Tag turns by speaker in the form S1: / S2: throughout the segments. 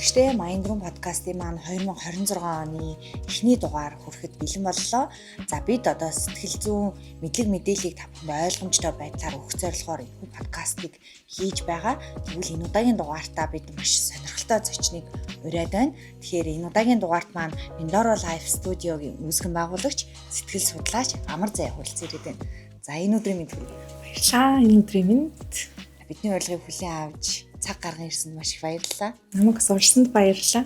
S1: үзэгчдээ Майндрум подкастын маань 2026 оны эхний дугаар хүрэхэд бэлэн боллоо. За бид одоо сэтгэл зүйн мэдлэг мэдээллийг та бүхэнд ойлгомжтой байдлаар өгөх зорилгоор энэ подкастыг хийж байгаа. Тэгвэл энэ удаагийн дугаартаа бид маш сонирхолтой зочныг ураад байна. Тэгэхээр энэ удаагийн дугаарт маань Mindoro Life Studio-гийн үүсгэн байгуулагч, сэтгэл судлаач Амар Зай хүрэлцэн ирээд байна. За энэ өдрийн мэнд
S2: баярлалаа. Энэ өдрийн мэнд
S1: бидний урилгыг хүлээн авч цаг гарган ирсэнд маш их баярлалаа.
S2: Намайг сурсанд баярлалаа.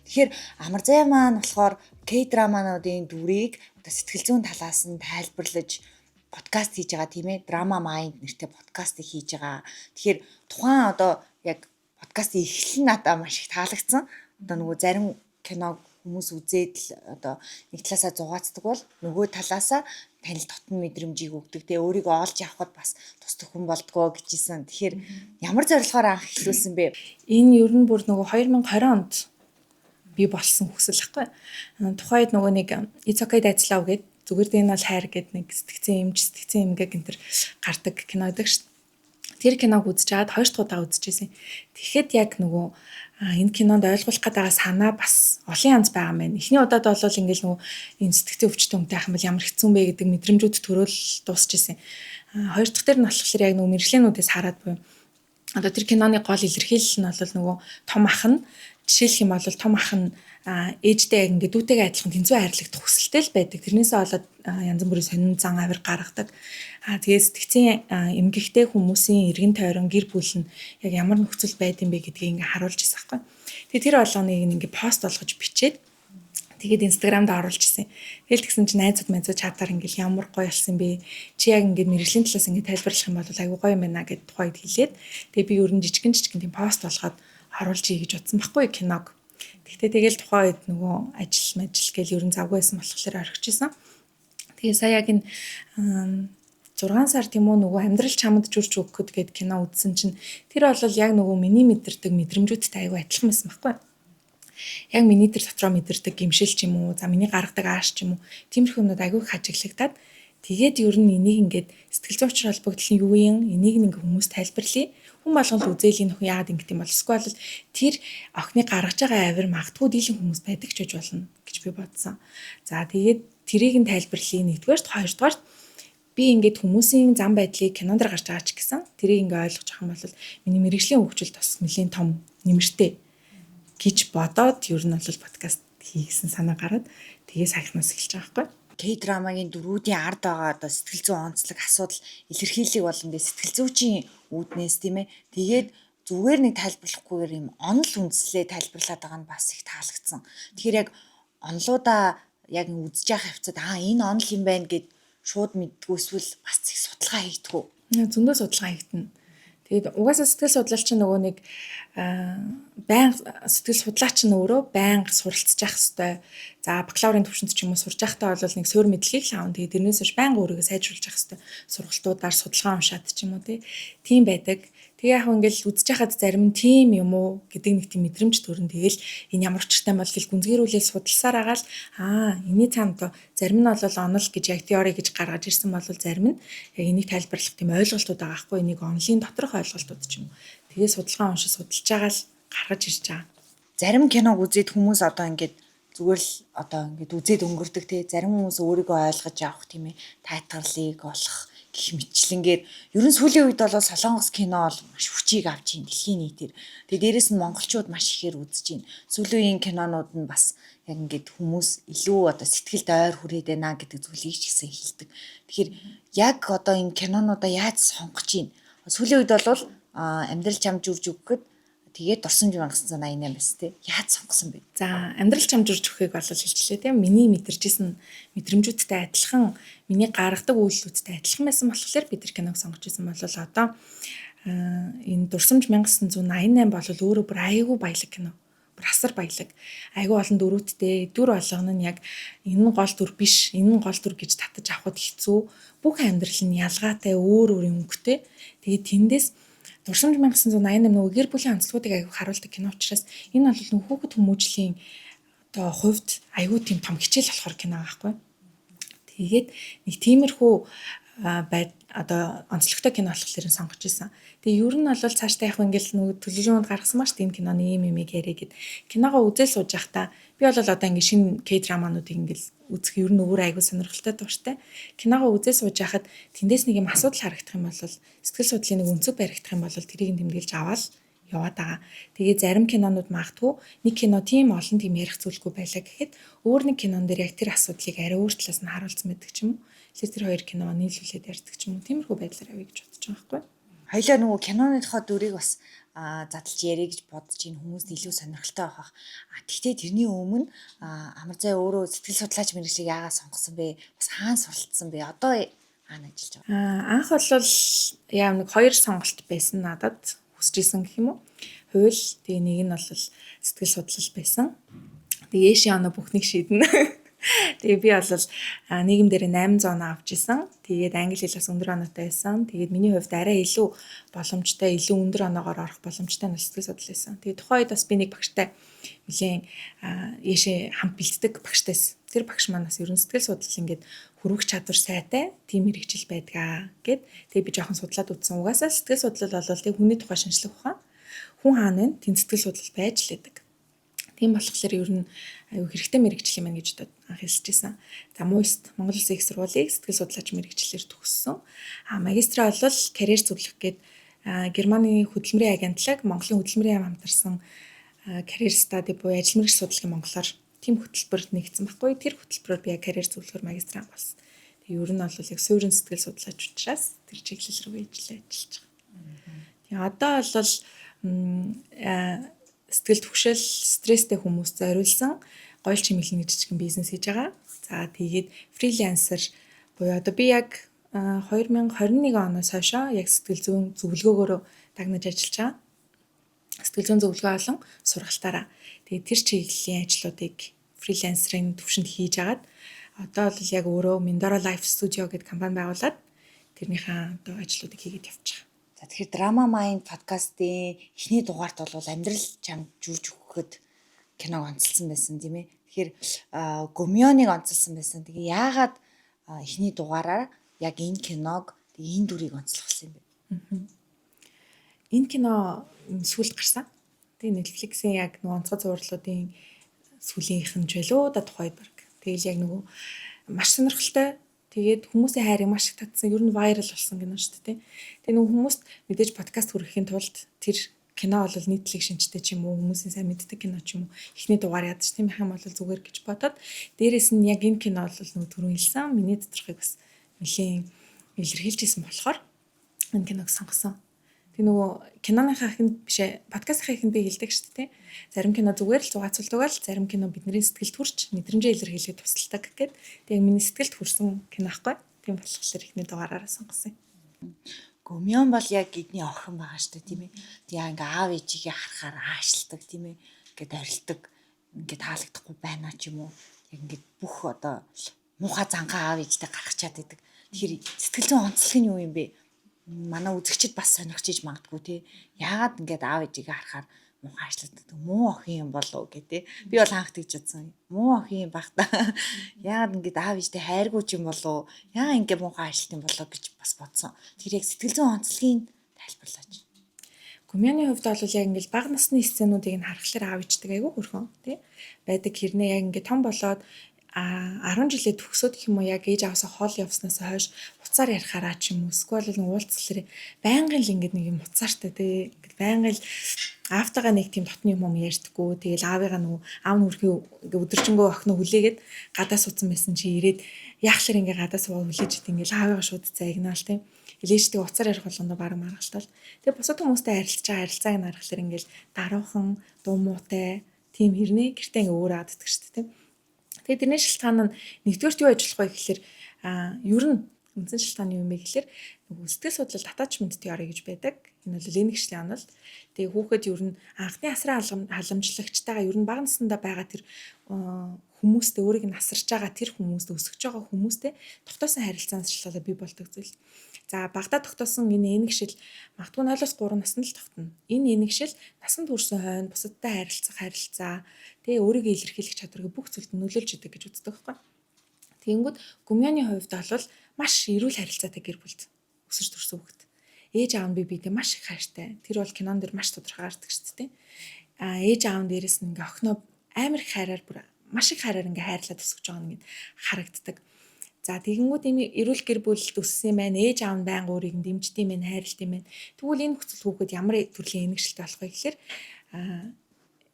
S1: Тэгэхээр Амар Зай маань болохоор K-драмануудын дүрийг одоо сэтгэл зүйн талаас нь тайлбарлаж подкаст хийж байгаа тийм ээ. Drama Mind нэртэй подкастыг хийж байгаа. Тэгэхээр тухайн одоо яг подкастын эхлэл нь надад маш их таалагдсан. Одоо нөгөө зарим киног хүмүүс үзээд л одоо нэг талаасаа зугаацдаг бол нөгөө талаасаа танил дотн мэдрэмжийг өгдөг. Тэгээ өөрийгөө олж авахд бас тусдаг хүн болдгоо гэжсэн. Тэгэхээр ямар зорилгоор анх эхлүүлсэн бэ?
S2: Энэ ер нь бүр нөгөө 2020 онд би болсон хүсэл ахгүй. Тухайд нөгөө нэг It's Okay That's Love гэдэг зүгээр дээ энэ бол хайр гэдэг нэг сэтгцэн эмгээ гэнтэр гардаг кино байдаг шүү. Тэр киног үзэж чаад хоёр дахь удаа үзчихсэн. Тэгэхэд яг нөгөө энэ кинонд ойлгуулах гэдэг санаа бас олон янз байгаа юм байна. Эхний удаад бол ингээл нөгөө энэ сэтгцэн өвчтөн хүнтэй ахын бол ямар хэцүү бэ гэдэг мэдрэмжүүд төрөөл дуусчихсэн. Хоёр дахь дээр нь болохоор яг нөгөө мэрэгчлэнүүдээс хараад буюу одоо тэр киноны гол илэрхийлэл нь бол нөгөө том ах нь жишээлх юм бол том ах нь ээжтэй яг ингээд дүүтэйгээ адилхан тэнцүү хайрлагдах хүсэлтэй л байдаг. Тэрнээсээ болоод янз бүрийн сонин зан авир гаргадаг. Тэгээд сэтгцэн эмгэгтэй хүмүүсийн эргэн тойрон гэр бүл нь яг ямар нөхцөл байд юм бэ гэдгийг ингээд харуулж ирсэн байхгүй. Тэгээд тэр болгоныг ингээд пост болгож бичээд тэгээд Instagramд оруулж ирсэн. Тэгэл тэгсэн чинь найзууд чатаар ингээд ямар гоё болсон бэ? Чи яг ингээд мэрэгжлийн талаас ингээд тайлбарлах юм бол айгуу гоё юм байна гэд тухайд хэлээд тэгээд би ер нь жижигэн тийм пост болгоод харуулж ий гэж утсан байхгүй киног. Тэгтээ тэгэл тухайн үед нөгөө ажил гээл ер нь завгүй байсан болохоор орхичихсан. Тэгээ сая яг энэ 6 сар тийм үү нөгөө амьдрал чамд жүрч өгөхөд гээд кино үзсэн чинь тэр бол яг нөгөө миний мэдэрдэг мэдрэмжүүдтэй аягүй адилхан байсан байхгүй. Яг миний тэр дотроо мэдэрдэг гимшил ч юм уу, за миний гаргадаг ааш ч юм уу, тиймэрхүү юмнууд аягүй хажиглагдаад тэгээд ер нь энийг ингээд сэтгэл зүйн хүч холбогдлын юу юм, энийг ингээ хүмүүс тайлбарлая. Хүн болгонд үзэл энэ хүн яагаад ингэт юм бол эсвэл тэр охины гаргаж байгаа авир магадгүй дийлэн хүмүүс байдаг ч гэж болно гэж би бодсон. За тэгээд тэрийг нь тайлбарлая нэгдүгээрт хоёрдугаарт би ингээд хүмүүсийн зам байдлыг кинонд гарч байгаа ч гэсэн тэрийг ингээ ойлгож авах юм бол миний мэрэгжлийн хөгжилд бас нэлийн том нэмэртэй гэж бодоод ер нь бол подкаст хийгсэн санаа гараад тэгээ сахихнаас эхэлж байгаа байхгүй.
S1: K-драмагийн дөрүүдийн ард байгаа одоо сэтгэл зүйн онцлог асуудал илэрхийлэг болон сэтгэл зүйчийн үүднээс тийм ээ. Тэгээд зүгээр нэг тайлбарлахгүйгээр юм онол үндслээ тайлбарлаад байгаа нь бас их таалагдсан. Тэгэхээр яг онлуудаа яг үзэж явах хавцад энэ онол юм байна гэд шууд мэддгүү эсвэл бас их судалгаа хийдгүү.
S2: Зөндөө судалгаа хийгдэнэ. Тэгээд угаасаа сэтгэл судлаач нөгөө нэг байнга сэтгэл судлаач нь өөрөө байнга суралцж явах хэрэгтэй. За бакалаврын төвшөнд ч юм уу сурж байхдаа бол нэг суурь мэдлэгийг л аавн. Тэгээд тэрнээс биш байнга өөрийгөө сайжруулж явах хэрэгтэй. Сургалтуудаар судалгаа уншаад ч юм уу тийм байдаг. Тэгээ яг ингээл үзэж хахад зарим нь тийм юм уу гэдэг нэг тийм мэдрэмж төрн. Тэгэл энэ ямар учиртай бол гэл гүнзгийрүүлээ судалсаар агаал энэний цаанд зарим нь бол онол гэж яг теори гэж гаргаж ирсэн бол зарим нь яг энийг тайлбарлах тийм ойлголтууд байгаа хгүй. Энийг онлын доторх ойлголтууд ч юм уу. Тэгээ судалгаа уншиж судалж байгаа л гаргаж ирж байгаа.
S1: Зарим киног үзээд хүмүүс одоо ингээд зүгээр л одоо ингээд үзээд өнгөрдөг те. Зарим хүмүүс өөрийгөө ойлгож авах тийм ээ тайтгарлыг олох гэх мэтлэнгээр ерөн сүүлийн үед бол Солонгос кино бол маш хүчийг авч ийн дэлхийн нийтээр. Тэгээ дээрэс нь монголчууд маш ихээр үзэж байна. Сүүлийн кинонууд нь бас яг ингээд хүмүүс илүү одоо сэтгэлд ойр хүрээд байна гэдэг зүйлийг ч гэсэн хэлдэг. Тэгэхээр яг одоо энэ кинонуудаа яаж сонгож ийн? Сүүлийн үед бол амьдрал чам жүрж өгөхөд тэгээд дурсамж 1988 байсан тий. Яаж сонгосон бэ?
S2: За амьдрал чам жүрж өгөхийг бол хэлчихлээ тий. Миний мэдэрчсэн мэдрэмжүүдтэй адилхан, миний гаргадаг үйлдэлүүдтэй адилхан байсан болохоор бид тэр киног сонгож ирсэн бол одоо энэ дурсамж 1988 бол өөрөө бүр аягүй баялаг кино. Бүр асар баялаг. Аягүй олон дөрүүдтэй. Дүр болгоно нь яг энэ нь гол дүр биш, энэ нь гол дүр гэж татаж авахд хэцүү. Бүх амьдрал нь ялгаатай, өөр өнгөтэй. Тэгээд тэндээс дурсамж 1988 нөгөө гэр бүлийн онцлогуудыг аягүй харуулдаг кино учраас энэ бол нөгөө хүүхэд хүмүүжлийн одоо хувьд аягүй тийм том хичээл болохоор кино байхгүй. Тэгээд нэг тиймэрхүү одоо онцлогтой кино болохоор сонгож исэн. Тэгээ ер нь бол цаашдаа яг ингээл нөгөө төлөвлөгөөнд гаргасан маш тийм киноны юм яриа гэд киногоо үзэл сууж байхдаа би бол одоо ингээ шинэ К-драмануудыг ингээл үзэх ер нь өөр айгуу сонирхолтой дуртай. Киногоо үзэл сууж байхад тэндээс нэг юм асуудал харагдах юм бол сэтгэл судлалын нэг өнцөг баригдах юм бол тэрийг тэмдэглэж аваад яваад байгаа. Тэгээ зарим кинонууд магадгүй нэг кино тийм олон тийм ярих зүйлгүй байлаа гэхэд өөр нэг кинон дээр яг тэр асуудлыг арай өөр талаас нь харуулсан байдаг ч юм уу. Тэр хоёр кино нийлүүлээд ярьдаг ч юм уу. Тиймэрхүү байдлаар авъя гэж бодож байгаа байхгүй.
S1: Хоёлаа нөгөө киноныхоо дүрийг бас задлж ярих гэж бодож ин хүмүүст илүү сонирхолтой байх. Тэгтээ тэрний өмнө амар зай өөрөө сэтгэл судлаач мэргэжлийг яагаад сонгосон бэ? Бас хаана суралцсан бэ? Одоо хаана ажиллаж байгаа?
S2: Анх бол яа нэг хоёр сонголт байсан надад хүсэж исэн гэх юм уу. Хууль тэгээ нэг нь бол сэтгэл судлал байсан. Тэгээ Эшийн оноо бүхнийг шийднэ. Тэгээ би бол нийгэм дээр 800 оноо авч исэн. Тэгээд англи хэлээс өндөр оноотой байсан. Тэгээд миний хувьд арай илүү боломжтой, илүү өндөр оноогоор орох боломжтой нь сэтгэл судлал байсан. Тэгээд тухайн үед бас би нэг багштай нэлийн Эшээ хамт бэлддэг багштайс. Тэр багш манаас ерөн сэтгэл судлал ингээд хөрвөх чадвар сайтай тийм мэрэгжил байдгаа гэд. Тэгээ би жоохон судлаад үзсэн. Угаасаа сэтгэл судлал бол тэг хүний тухай шинжлэх ухаан. Хүн хаана вэ? Тэн сэтгэл судлал байж л байдаг. Тийм болохоор ер нь аюу хэрэгтэй мэрэгжил юм байна гэж бодоод анх хэлж ирсэн. За МУИСТ Монгол Улсын их сургуулийн сэтгэл судлаач мэрэгчлэр төгссөн. Магистраа бол карьер зөвлөх гээд Германы хөдөлмөрийн агентлаг, Монголын хөдөлмөрийн яам хамтарсан карьер стади буюу ажил мэргэжил судалгааны монголоор тийм хөтөлбөрт нэгдсэн байхгүй. Тэр хөтөлбөрөөр би карьер зөвлөхөр магистраа болсон. Тэгээ ер нь бол яг суурин сэтгэл судлаач учраас тэр чиглэл рүү ажиллаж байгаа. Тэгээ одоо бол сэтгэл түгшэл стресстэй хүмүүст зориулсан гоёл чимэглэлийн жижигхэн бизнес хийж байгаа. За тэгээд фрилансер буюу одоо би яг 2021 оноос хойш яг сэтгэл зүйн зөвлөгөөгөөр дагнаж ажиллаж байгаа. Сэтгэл зүйн зөвлөгөө болон сургалтаараа. Тэгээд тэр чиглэлийн ажлуудыг фрилансерын төвшөнд хийж агаад одоо бол яг өөрөө Mindoro Life Studio гэдэг компани байгуулад тэрнийхээ одоо ажлуудыг хийгээд явж байгаа.
S1: За тэгэхээр Drama Mind подкастын эхний дугаарт бол амьдрал чамд журж өгөхөд киног онцлсан байсан тийм ээ. Тэгэхээр Гомёныг онцлсан байсан. Тэгээ яагаад эхний дугаараар яг энэ киног энэ дүрийг онцлуулсан юм бэ?
S2: Энэ кино сүүлд гарсан. Тэгээ Netflix-ийн яг нөгөө онцгой зурлуудын сүүлийнх нь ч байлоо да тухайд баг. Тэгэл яг нөгөө маш сонирхолтой. Тэгээд хүмүүсийн хайрыг маш их татсан. Ер нь вайрал болсон кино шүү дээ. Тэгээ нөгөө хүмүүст мэдээж подкаст хүргэхийн тулд тэр кино бол нийтлэг шинжтэй ч юм уу хүмүүсийн сайн мэддэг кино ч юм уу эхний дугаар ядаж тийм их юм бол зүгээр гэж бодоод дээрэс нь яг энэ кино бол нөгөө түрүүн хэлсэн миний доторхыг бас нэлийн илэрхийлж исэн болохоор энэ киног сонгосон. Тэг нөгөө киноныхаа ихэнд биш подкастын ихэнд би хэлдэг шүү дээ. Зарим кино зүгээр л зугаацуулдаг л зарим кино бидний сэтгэлд хүрч мэдрэмжээ илэрхийлээд тусалдаг гэхэд тэг миний сэтгэлд хүрсэн кино ахгүй. Тийм болохоор ихний дугаараараа сонгосон юм.
S1: Гомён бол яг эдний охин байгаа шүү дээ тийм ээ. Тэгээ ингээ аав ээжигээ харахаар аашилдаг тийм ээ. Ингээд орилдог. Ингээд таалагдахгүй байна ч юм уу. Яг ингээд бүх одоо муухай занхаа аав ээжтэй гаргачаад байдаг. Тэгэхээр сэтгэл зүйн онцлог нь юу юм бэ? Манай үзэгчид бас сонирхчиж магадгүй тий. Яагаад ингээд аав ээжигээ харахаар муухай аашилдаг муу охин юм болов гэдэг. Би бол анх тэгж бодсон. Муу охин юм баг та. Яагаад ингээд аав ээжтэй хайргүй ч юм болов. Яагаад ингээд муухай аашилт юм болов гэж бас бодсон. Тэр яг сэтгэл зүйн онцлогийг тайлбарлаач.
S2: Гомёны хувьд бол яг ингээд бага насны сценүүдийг нь харахаар аав ээжтэй айгүй хөрхөн тий. Байдаг хэрнээ яг ингээд том болоод 10 жилээ төгсөөд гэх юм уу яг ээж аваасаа хоол явснаас хойш уцаар ярихаараа ч юм уу эсвэл нэг уулзлаараа байнгын л ингээд нэг юм уцаартай тий ингээд байнгын л аавтайгаа нэг тийм дотны юм ярьдаггүй тэгэл аавыгаа нөгөө аав нүрхийн ингээд өдөржингөө охиноо хүлээгээд гадаа суудсан байсан чи ирээд яахлаар ингээд гадаа суугаа хүлээж идэв ингээд аавыгаа шууд загнаал тий ээлжтэй уцаар ярих болгоно баг маргалтал тэгээ бусад хүмүүстэй харилцаж байгаа харилцааг нь харахаар ингээд даруухан дуу муутай тийм хэрнээ гэртээ ингээд өөрөө аддаг шүү дээ тий. Тэгээд тэрний шалтгаан нь нэгдүгээрт юу ажиллах вэ гэхэлэр ер нь үндсэн шалтгаан юу юм бэ гэхэлэр нөгөө сэтгэл судлал attachment theory гэж байдаг. Энэ бол Ленигшлийн онол. Тэгээд хүүхэд ер нь анхны асран халамжлагчтайгаа ер нь бага насндаа байгаа тэр хүмүүстэй өөрийг нь асарж байгаа тэр хүмүүст өсөж байгаа хүмүүстэй тогтоосон харилцаанчлалаа бий болдог зүйл. За багада тогтоосон энэ энэгшил магадгүй 0-3 наснд л тогтно. Энэ энэгшил насанд хүрсэн хойно бусадтай харилцах харилцаа тэгээ өөрийгөө илэрхийлэх чадварыг бүх зүйлд нөлөөлж идэг гэж үздэг байхгүй. Тэгэнгүүт гүмяны хувьд бол маш эрүүл харилцаатай гэр бүлд өсөж төрсөн хүүхэд. Ээж аав нь биедээ маш их хайртай. Тэр бол кинон дэр маш тодорхой гардаг шүү дээ. Ээж аав нь дээрэс нь ингээ охиноо амар их хайраар бүр маш их хайраар ингээ хайрлаад өсгөж байгаа нь харагддаг. За тэгэнгүүт ийм эрүүл гэр бүлд өссөн юм байна. Ээж аав нь байнга өөрийг нь дэмждэг юм байна, хайрладаг юм байна. Тэгвэл энэ нөхцөл хүүхэд ямар төрлийн энэгшилтэй болох вэ гэхээр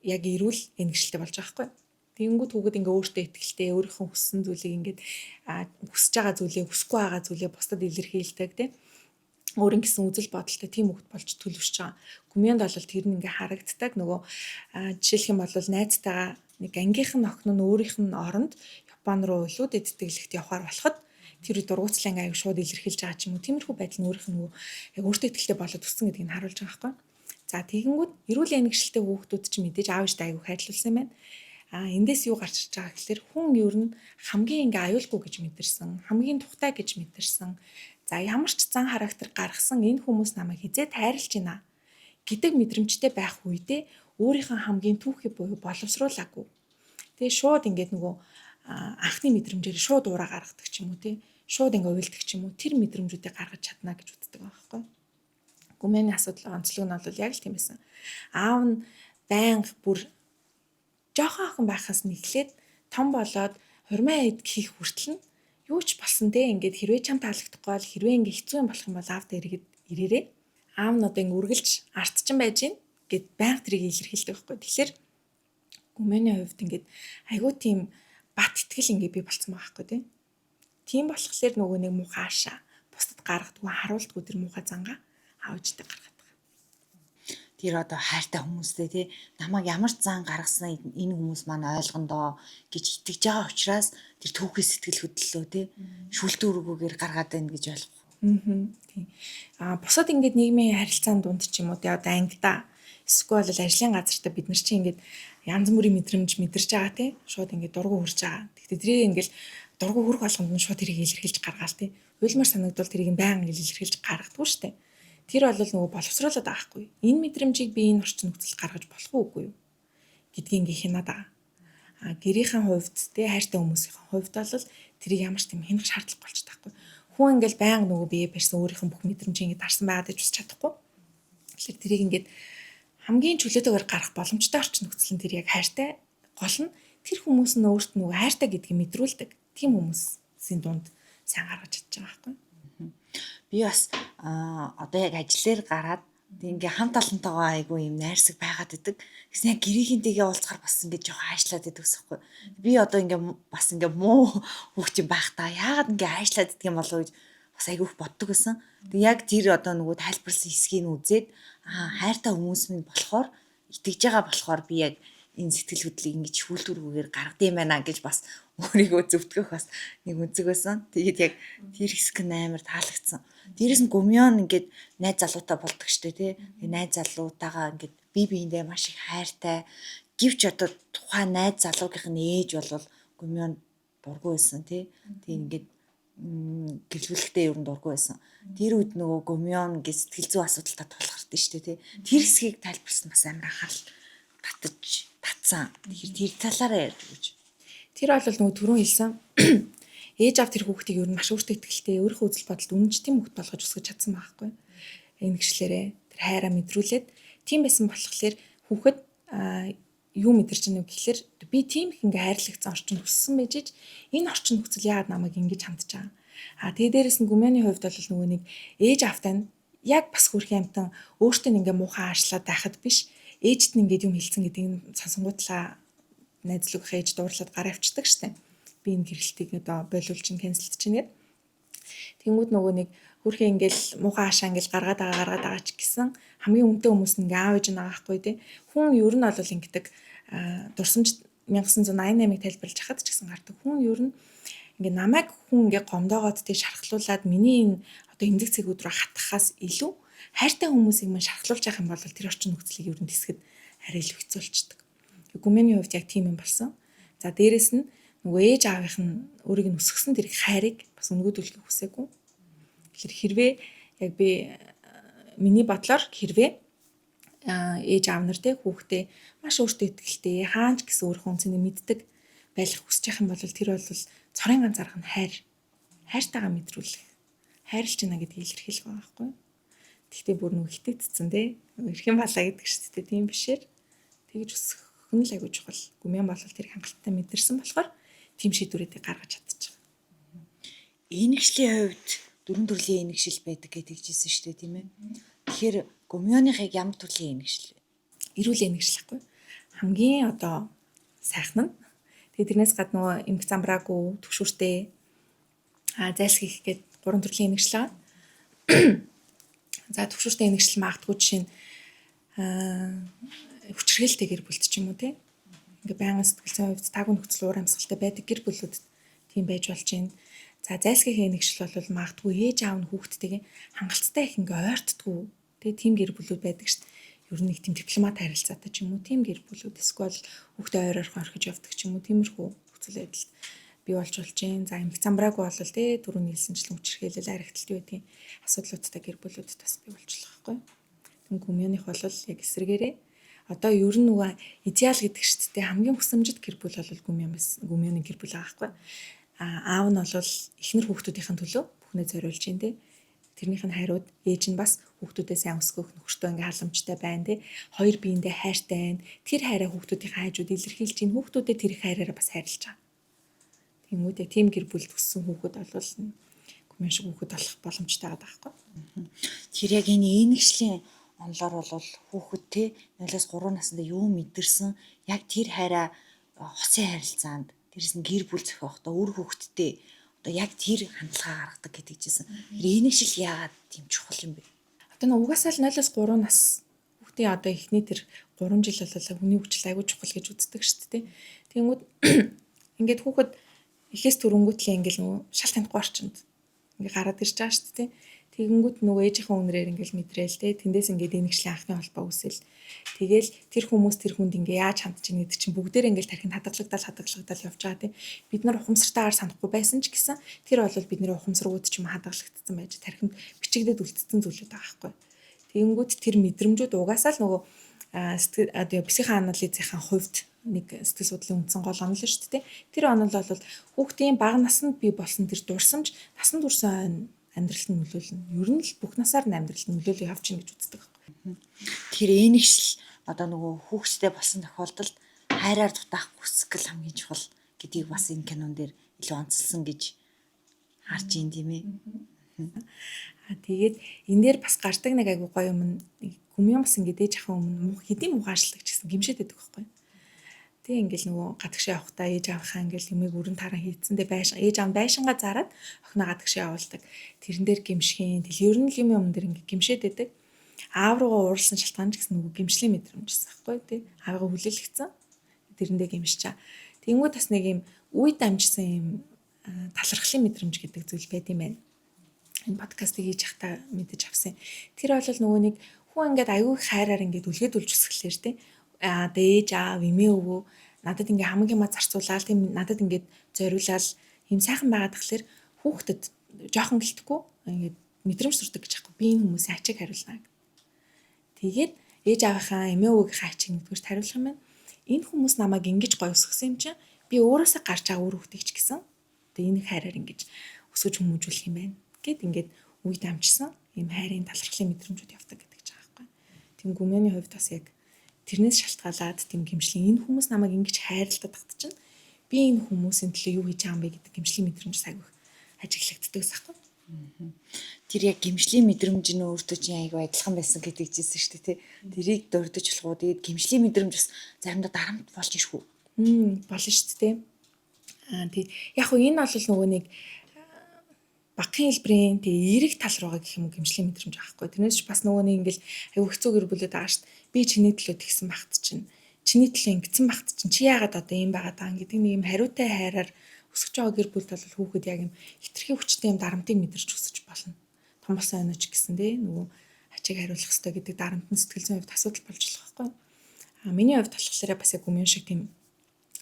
S2: яг эрүүл энэгшилтэй болж байгаа байхгүй. Тэгэнгүүт хүүхэд ингээ өөртөө ихтэй, өөрийнхөө хүссэн зүйлийг ингээд хүсэж байгаа зүйлээ, хүсэхгүй байгаа зүйлээ бусдад илэрхийлдэг тийм. Өөрийн гэсэн үзэл бодолтой тийм хүүхэд болж төлөвшөж байгаа. Гүмянд бол тэр нь ингээ харагддаг. Нөгөө жишээлх юм бол найзтайгаа нэг ангийнх нь охин нь өөрийнх нь оронд Япон руу илүүд эдтгэлэгт явахаар болоход тэр дургуутлын аяг шууд илэрхийлж байгаа ч юм уу. Тиймэрхүү байдал нь өөрийнх нь нөгөө яг өөртөө ихтэй болоод өссөн гэдгийг нь харуулж байгаа байхгүй. За тэгэнгүүт эрүүл энэгшилтэй хүүхдүүд ч мэдээж аав ээжтэй аяг хайрлуулсан юм байна. Эндээс юу гарч ирж байгаа гэхээр хүн ер нь хамгийн ингээ аюулгүй гэж мэдэрсэн, хамгийн тухтай гэж мэдэрсэн. За ямар ч зан характер гаргасан энэ хүмүүс намайг хизээд хайрлж байна гэдэг мэдрэмжтэй байх үедээ өөрийнхөө хамгийн түүхий буюу боловсруулаагүй. Тэгээ шууд ингээд нөгөө анхны мэдрэмжээр шууд ураа гаргадаг ч юм уу тий. Шууд ингээ уйлдаг ч юм уу тэр мэдрэмжүүдийг гаргаж чадна гэж үздэг байгаа байхгүй. Гүмэний асуудал онцлог нь бол яг л тийм байсан. Аав нь байнга бүр жоохон охин байхаас нь эхлээд том болоод хурмаа эд хийх хүртэл нь юу ч болсон те ингээд хэрвээ чам таалагдахгүй бол хэрвээ ингээ хэцүү юм болох юм бол аавд ирээрээ аав нь одоо ингээ үргэлж ардчин байж гин гэд байнга тэрийг илэрхийлдэг байхгүй. Тэгэхээр гүмэний хувьд ингээд айгүй тийм бат итгэл ингээ бий болцсон байгаа байхгүй те. Тийм болохоор нөгөө нэг муухай аашаа бусдад гаргадгүй харуулдаггүй тэр муухай зангаа аавчтай гаргадаг.
S1: Тэр одоо хайртай хүмүүстэй тий намайг ямар ч зан гаргасан энэ хүмүүс маань ойлгондоо гэж итгэж байгаа учраас тэр түүхий сэтгэл хөдлөлөө тий шүлтүүргүүгээр гаргаад байна гэж ойлгох.
S2: Тийм. Бусад ингээд нийгмийн харилцааны дунд ч юм уу тий одоо ангида эсвэл ажлын газартаа бид нар чинь ингээд янз бүрийн мэдрэмж мэдэрч байгаа тий шууд ингээд дургу хурж байгаа. Тэгтээ тэрийг ингээд дургу хүрх болгонд нь шууд тэрийг илэрхийлж гаргаал тий. Уйлмар санагдвал тэрийг байнга илэрхийлж гаргадаггүй шүү дээ. Тэр бол нөгөө боловсруулаад байгаа хгүй. Энэ мэдрэмжийг би энэ орчин нөхцөлд гаргаж болох уугүй юу гэдгийг ингээ хянаад байгаа. Гэрийнхэн хувьд те хайртай хүмүүсийн хувьд бол тэрийг ямар ч тийм хянах шаардлага болж таахгүй. Хүн ингээл байнга нөгөө бие барьсан өөрийнх нь бүх мэдрэмжийг ингээ дарсан байгаад гэж бас чадахгүй. Тэгэхээр тэрийг ингээд хамгийн чөлөөтэйгээр гарах боломжтой орчин нөхцөл нь тэр яг хайртай гол нь тэр хүмүүс нь өөрт нөгөө хайртай гэдгийг мэдрүүлдэг. Тийм хүмүүсийн дунд сайн гаргаж чадж байгаа байхгүй.
S1: Би бас одоо яг ажлаар гараад ингээ хамт олонтойгоо айгүй юм найрсаг байгаад идэг. Гэсэн яг гэрийнхэнтэйгээ уулзахаар бас ингээ жоохон хайшлаад идэг гэсэхгүй. Би одоо ингээ бас ингээ муу хүүхч байх та яагаад ингээ хайшлаад идэх юм болов гэж бас айгүйх боддог гэсэн. Тэг яг тэр одоо нөгөө тайлбарласан хэсгийг үзээд хайртай хүмүүс минь болохоор итгэж байгаа болохоор би яг энэ сэтгэл хөдлөлийг ингэж шүүлтүүргүүгээр гаргадсан байна гэж бас өөрийгөө зөвтгөх бас нэг үнцэг байсан. Тэгээд яг тэр хэсэг нь амар таалагдсан. Дээрээс нь гүмён ингээд найз залуутай болдог штэ тий. Тэгээд найз залуутаагаа ингээд бие биендээ маш их хайртай. Гэвч одоо тухайн найз залуугийнх нь ээж бол гүмён дургүй байсан тий. Тэгээд ингээд гэлжүүлэхдээ ер нь дургүй байсан. Тэр үед нөгөө гүмён ингээд сэтгэл зүй асуудалтай тулгардаг штэ тий. Тэр хэсгийг тайлбарсан бас амар анхаарал татсан. Тэр талаараа ярьж өгөөч.
S2: Тэр бол нөгөө түрүүн хэлсэн ээж аав тэр хүүхдийг ер нь маш өөртөө ихтэй өөрийнхөө үзэл бодолд үнэнчтийн хүүхд болгож өсгөж чадсан байхгүй. Ингэчлээрээ тэр хайраа мэдрүүлээд тийм байсан болохоор хүүхэд юу мэдэрч байна вэ гэхээр би тийм их ингээ хайрлагдсан орчинд өссөн байж ич энэ орчин нөхцөл яагаад намайг ингэж хандж байгаа. Тэгээ дээрэс нь гүмэний хувьд бол нөгөө нэг ээж аавтай нь яг бас хөрхийн амтан өөртөө ингээ муухай аашлаад байхад биш ээжт нь ингээд юм хэлсэн гэдгийг сонсонгуудлаа найзлуух ээж дуурлаад гараа авчдаг штэ. Би энэ гэрэлтийг одоо болиулж чинь канселд чинь гээд. Тэнгүүд нөгөө нэг хөрхөө ингээл муухай хаашаа ингээл гаргаад байгаа ч гэсэн хамгийн үнэтэй хүмүүс нь ингээ аав ээж нь байгаа хгүй тий. Хүн ер нь бол ингэдэг дурсамж 1988-ыг тайлбарлаж хахад ч гэсэн гардаг. Хүн ер нь ингээ намайг хүн ингээ гомдоогоод тий шархлуулад миний энэ одоо эмзэг цэгүүд рүү хатгахаас илүү хайртай хүмүүсийг мань шархлуулж явах юм бол тэр орчин нөхцөлийг ер нь тэсгэд арай илүү хэцүүлчихдэг. Гүмэний хувьд яг тийм юм болсон. За дээрэс нь нөгөө ээж аавынх нь өөрийг нь өсгсөн тэр их хайрыг бас өнгөдүүлэх хүсээгүй. Тэгэхээр хэрвээ яг би миний бодлоор хэрвээ ээж аав нар те хүүхдээ маш өөртөө ихтэй хаанч гэсэн өөрийнхөө үнцнийг мэддэг байх хүсэж явах юм бол тэр бол цорын ганц арга нь хайр. Хайртайгаа мэдрүүлэх. Хайрлж байна гэдгийг илэрхийлэх байгаа байхгүй. Гэхдээ бүр нэг итгэцсэн тий. Эрхэм балаа гэдэг шүү дээ. Тийм бишээр тэгж өсөх нь л айгүй чухал. Гүмян бол тэр хангалттай мэдэрсэн болохоор тийм шийдвэрүүдийг гаргаж чадчих.
S1: Энэгшлийн хувьд дөрвөн төрлийн энэгшил байдаг гэж хэлжсэн шүү дээ, тийм ээ. Тэгэхээр гомьёоныхыг ямар төрлийн энэгшил вэ?
S2: Эрүүл энэгшил ахгүй. Хамгийн одоо сайхан нь. Тэгээ тэрнээс гадна нөгөө эмх замбраагүй, төгшүүртэй зайлсхийх гээд гурван төрлийн энэгшил байгаа. За төгшүүртэй энэгшил магадгүй жишээ нь хүчрхээлтэй гэр бүлд ч юм уу тий. Ингээ байнгын сэтгэл зүйн хувьд таагүй нөхцөл уур амьсгалтай байдаг гэр бүлүүд тийм байж болж байна. За зайлсхийх энэгшил бол магадгүй ээж аав нь хүүхдтэйгээ хангалттай их ингээ ойртдгүй тий тийм гэр бүлүүд байдаг шүү дээ. Ер нь нэг тийм дипломат харилцаатай ч юм уу тийм гэр бүлүүд эсвэл хүүхдээ ойр ойрхон орхиж явдаг ч юм уу тиймэрхүү нөхцөл байдал бий болж байна. За эмх замбрааг бол тий түрүүний хэлсэнчлэн хүчрхээлэл аригтлт юу гэдгийг асуудлуудтай гэр бүлүүд бас бий болчихлоо байхгүй. Тэгвэл гүмьёных бол яг эсрэгээрээ одоо ер нь нөгөө идеал гэдэг шүү дээ хамгийн хүсэмжит гэр бүл бол гүмьёны гэр бүл байгаа байхгүй. Аав нь бол эхнэр хүүхдүүдийн төлөө бүхнээ зориулж байна тий. Тэрнийх нь хариуд ээж нь бас хүүхдүүдээ сайн өсгөх нөхөртөө ингээ халамжтай байна тий. Хоёр биендээ хайртай байна. Тэр хайраа хүүхдүүдийн хайжууд илэрхийлж чинь хүүхдүүдэд тэр их хайраараа бас хайрлаж байгаа. Тэнгүүдээ тийм гэр бүл төссөн хүүхэд бол гүмэн шиг хүүхэд болох боломжтой байгаа байхгүй.
S1: Тэр яг энэ энэгшлийн онлоор бол хүүхэд те 0-3 наснда юу мэдэрсэн яг тэр хайраа хосын харилцаанд тэрс нь гэр бүл зохиохдоо үр хүүхэдтэй одоо яг тэр хандлага гаргадаг гэдэг жисэн. Энэгшил яагаад тийм чухал юм бэ?
S2: Одоо нэг угаасаа л 0-3 нас хүүхдийн одоо эхний тэр 3 жил бол хүний хүчил аягүй чухал гэж үздэг шүү дээ. Тэнгүүд ингээд хүүхэд эхээс түрэнгүүтлээ ингээл нөгөө шал танихгүй орчинд ингээ гараад ирж байгаа шүү дээ. Тэгэнгүүт нөгөө ээжийнхээ үнрээр ингээл мэдрээл те тэндээс ингээд энэгшлийн анхны холбоо үсэл. Тэгээл тэр хүмүүс тэр хүнд ингээ яаж хандж ийн гэдэг чинь бүгдээр ингээл тархинд хадгалагдал явж байгаа те. Бид нар ухамсартайгаар санахгүй байсан ч гэсэн тэр бол бидний ухамсаргууд ч юм хадгалагдсан байж тархинд бичигдээд үлдсэн зүйлүүд байгаа байхгүй. Тэгэнгүүт тэр мэдрэмжүүд угаасаа л нөгөө психо анализийн хувьд нэг сэтгэл судлалын үндсэн гол онол шүү дээ. Тэр онол бол хүүхдийн бага наснд бий болсон тэр дурсамж насан туршийн амьдралд нь нөлөөлнө. Ер нь л бүх насаар нь амьдралд нь нөлөөлөж явж чинь гэж үздэг байхгүй.
S1: Тэр энэгшил одоо нөгөө хүүхэдтэй болсон тохиолдолд хайраар дутаах хүсэл хамгийн чухал гэдгийг бас энэ кинон дээр илүү онцлсан гэж харж ийн тийм ээ.
S2: Тэгээд энэ дээр бас гардаг нэг айгуу гоё юм. Гүмьён бас ингээд ээж ахын өмнө хэдийн мугаашлаг гэсэн гимшээд байдаг байхгүй. Тэг ингээл нөгөө гадагшаа явахдаа ээж аавынхаа ингээл юмыг өрн таран хийцэндээ байшин ээж аав байшингаа зараад охиноо гадагшаа явуулдаг. Тэрэн дээр гимшхийн тэл ер нь л юм дээр ингээд гимшээд байдаг. Аав руугаа ууралсан шалтгаан ч гэсэн нөгөө гимшлийн мэдрэмжсэн байхгүй тий. Аавгаа хүлээлгэсэн. Тэрэндээ гимшчаа. Тэнгүүд бас нэг юм үе дамжсан юм талархлын мэдрэмж гэдэг зүйл байд юм байна. Энэ подкастыг хийж явахдаа мэдэж авсан. Тэр бол нөгөө нэг хүн ингээд аюу хайраар ингээд үлгэдүүлж өсгөлээр тий. Ээж аав эмээ өвөө надад ингээ хамаг юмаа зарцуулаад тийм надад ингээд зориулаад юм сайхан байгаад тахлаар хүүхдэд жоохон гэлтэхгүй ингээд мэдрэмж сурдаг гэж аахгүй би энэ хүмүүсийн ачиг хариулна. Тэгээд ээж аавынхаа эмээ өвөгийн ачиг нэгдүгээр хариулах юм байна. Энэ хүмүүс намайг ингэж гоё өсгсөн юм чинь би өөрөөсөө гарч байгаа үр хүүхдийг ч гэсэн тэгээ энэ хайраар ингэж өсгөж хүмүүжүүлэх юм байна. Гэт ингээд үе дамжсан юм хайрын талархлын мэдрэмжүүд явдаг гэдэг ч байгаа байхгүй. Тийм гүмэний хувьд бас яг тэрнээс шалтгаалаад тийм гимшлийн энэ хүмүүс намайг ингэж хайрладаг тагт чинь би энэ хүмүүсийн төлөө юу хийж байгаа юм бэ гэдэг гимшлийн мэдрэмж сайгүй ажиглагддаг гэсэн юм.
S1: Тэр яг гимшлийн мэдрэмж нь өөртөө чинь айгүй адилхан байсан гэдэг жисэн шүү дээ тий. Тэрийг дурдж болохгүй тэгээд гимшлийн мэдрэмж бас заримдаа дарамт болж ишгүй.
S2: Болно шүү дээ. Тэгээд яг хөө энэ бол нөгөө нэг багахан хэлбэрийн тэгээ эерэг тал руугаа гэх юм уу гимшлийн мэдрэмж авахгүй. Тэрнээс ч бас нөгөө нэг ингээл аюу хэцүү гэр бүлүүд байгаа шүү дээ. Би чиний төлөө тэгсэн багт чинь чиний төлөө ингэсэн багт чинь чи яагаад одоо ийм байгаад байгаа гэдэг нэг юм хариутай хайраар өсөж байгаа гэр бүлд бол хүүхэд яг юм хитрхи хүчтэй юм дарамтыг мэдэрч өсөж болно. Том болсон өнөөч гэсэн дээ нөгөө ачиг хариулах хэрэгтэй гэдэг дарамт нь сэтгэл зүйн хувьд асуудал болж болох байхгүй. Миний хувьд болохоор бас яг гүмэн шиг тийм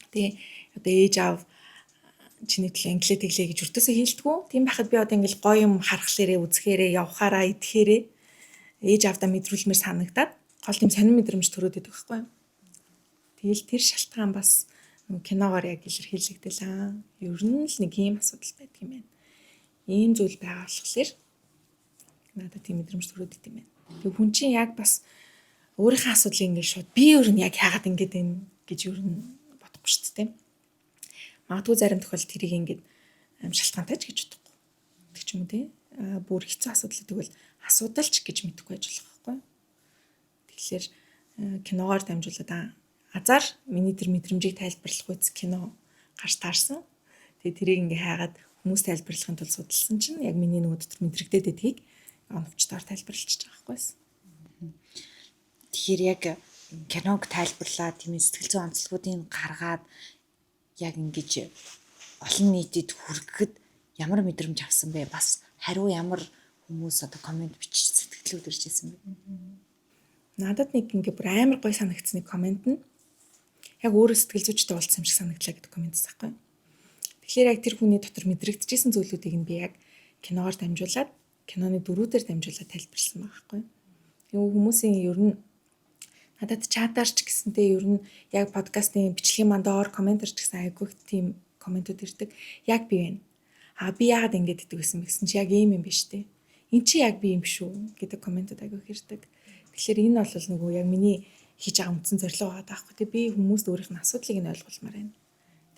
S2: тэгээ одоо ээж аав чиний төлөө инглээ тэглээ гэж өртөөсөө хийлдэггүй. Тийм байхад би одоо ингээл гоё юм харахлаарээ үзэхээрээ явхаараа идэхээрээ ээж аавдаа мэдрүүлмээр санагдаад гол тийм сонир мэдрэмж төрөөд идэх байхгүй. Тэгэл тэр шалтгаан бас киногоор яг илэрхийлэгдэл ер нь л нэг ийм асуудал байдаг юм байна. Ийм зүйл байгаа болохоор надад тийм мэдрэмж төрөөд идэм байна. Тэг хүн чинь яг бас өөрийнхөө асуудлыг ингээд шууд би өөр нь яг яагаад ингэж байна гэж ер нь бодохгүй шүү дээ. Магадгүй зарим тохиолдолд тэрийг ингээд шалтгаантай ч гэж бодохгүй. Тэг ч юм уу те. Бүр хэцүү асуудал гэдэг бол асуудалч гэж мэдэхгүй байж болох байхгүй. Тэгэхээр киногоор дамжуулаад азар миний тэр мэдрэмжийг тайлбарлах үз кино гарч таарсан. Тэгээ тэрийг ингээ хайгаад хүмүүс тайлбарлахын тулд судалсан чинь яг миний нөгөө дотор мэдрэгдээд байдгийг оновчдоор тайлбарлчихж байгаа байхгүй.
S1: Тэгэхээр яг киног тайлбарлаад тийм сэтгэл зүйн онцлогуудыг гаргаад яг ингэж олон нийтэд хүргэхэд ямар мэдрэмж авсан бэ? Бас хариу ямар хүмүүс одоо комент бичиж сэтгэлүүд ирж ирсэн бэ?
S2: Надад нэг ингээ бүр амар гоё санагдсан нэг комент нь яг өөрөө сэтгэл зүйчтэй уулзсан юм шиг санагдлаа гэдэг комент байхгүй. Тэгэхээр яг тэр хүний дотор мэдрэгдэжсэн зүйлүүдийг нь би яг киногоор дамжуулаад киноны дөрүүдээр дамжуулаад тайлбарласан байгаа байхгүй. Тэгвэл хүмүүсийн ер нь надад чатаарч гэсэнтэй ер нь яг подкастын бичлэгийн мандаар комментарч гэсэн айгүйх тийм комментууд ирдэг. Яг би байна. Би яагаад ингэж идэг гэсэн мэгсэн чи яг ийм юм биш үү? Эн чи яг би юм шүү гэдэг комментууд айгүйх ирдэг. Тэгэхээр энэ бол нөгөө яг миний хийж байгаа үндсэн зорилго байгаа даахгүй тий би хүмүүст өөрийнх нь асуудлыг нь ойлгуулмаар байна.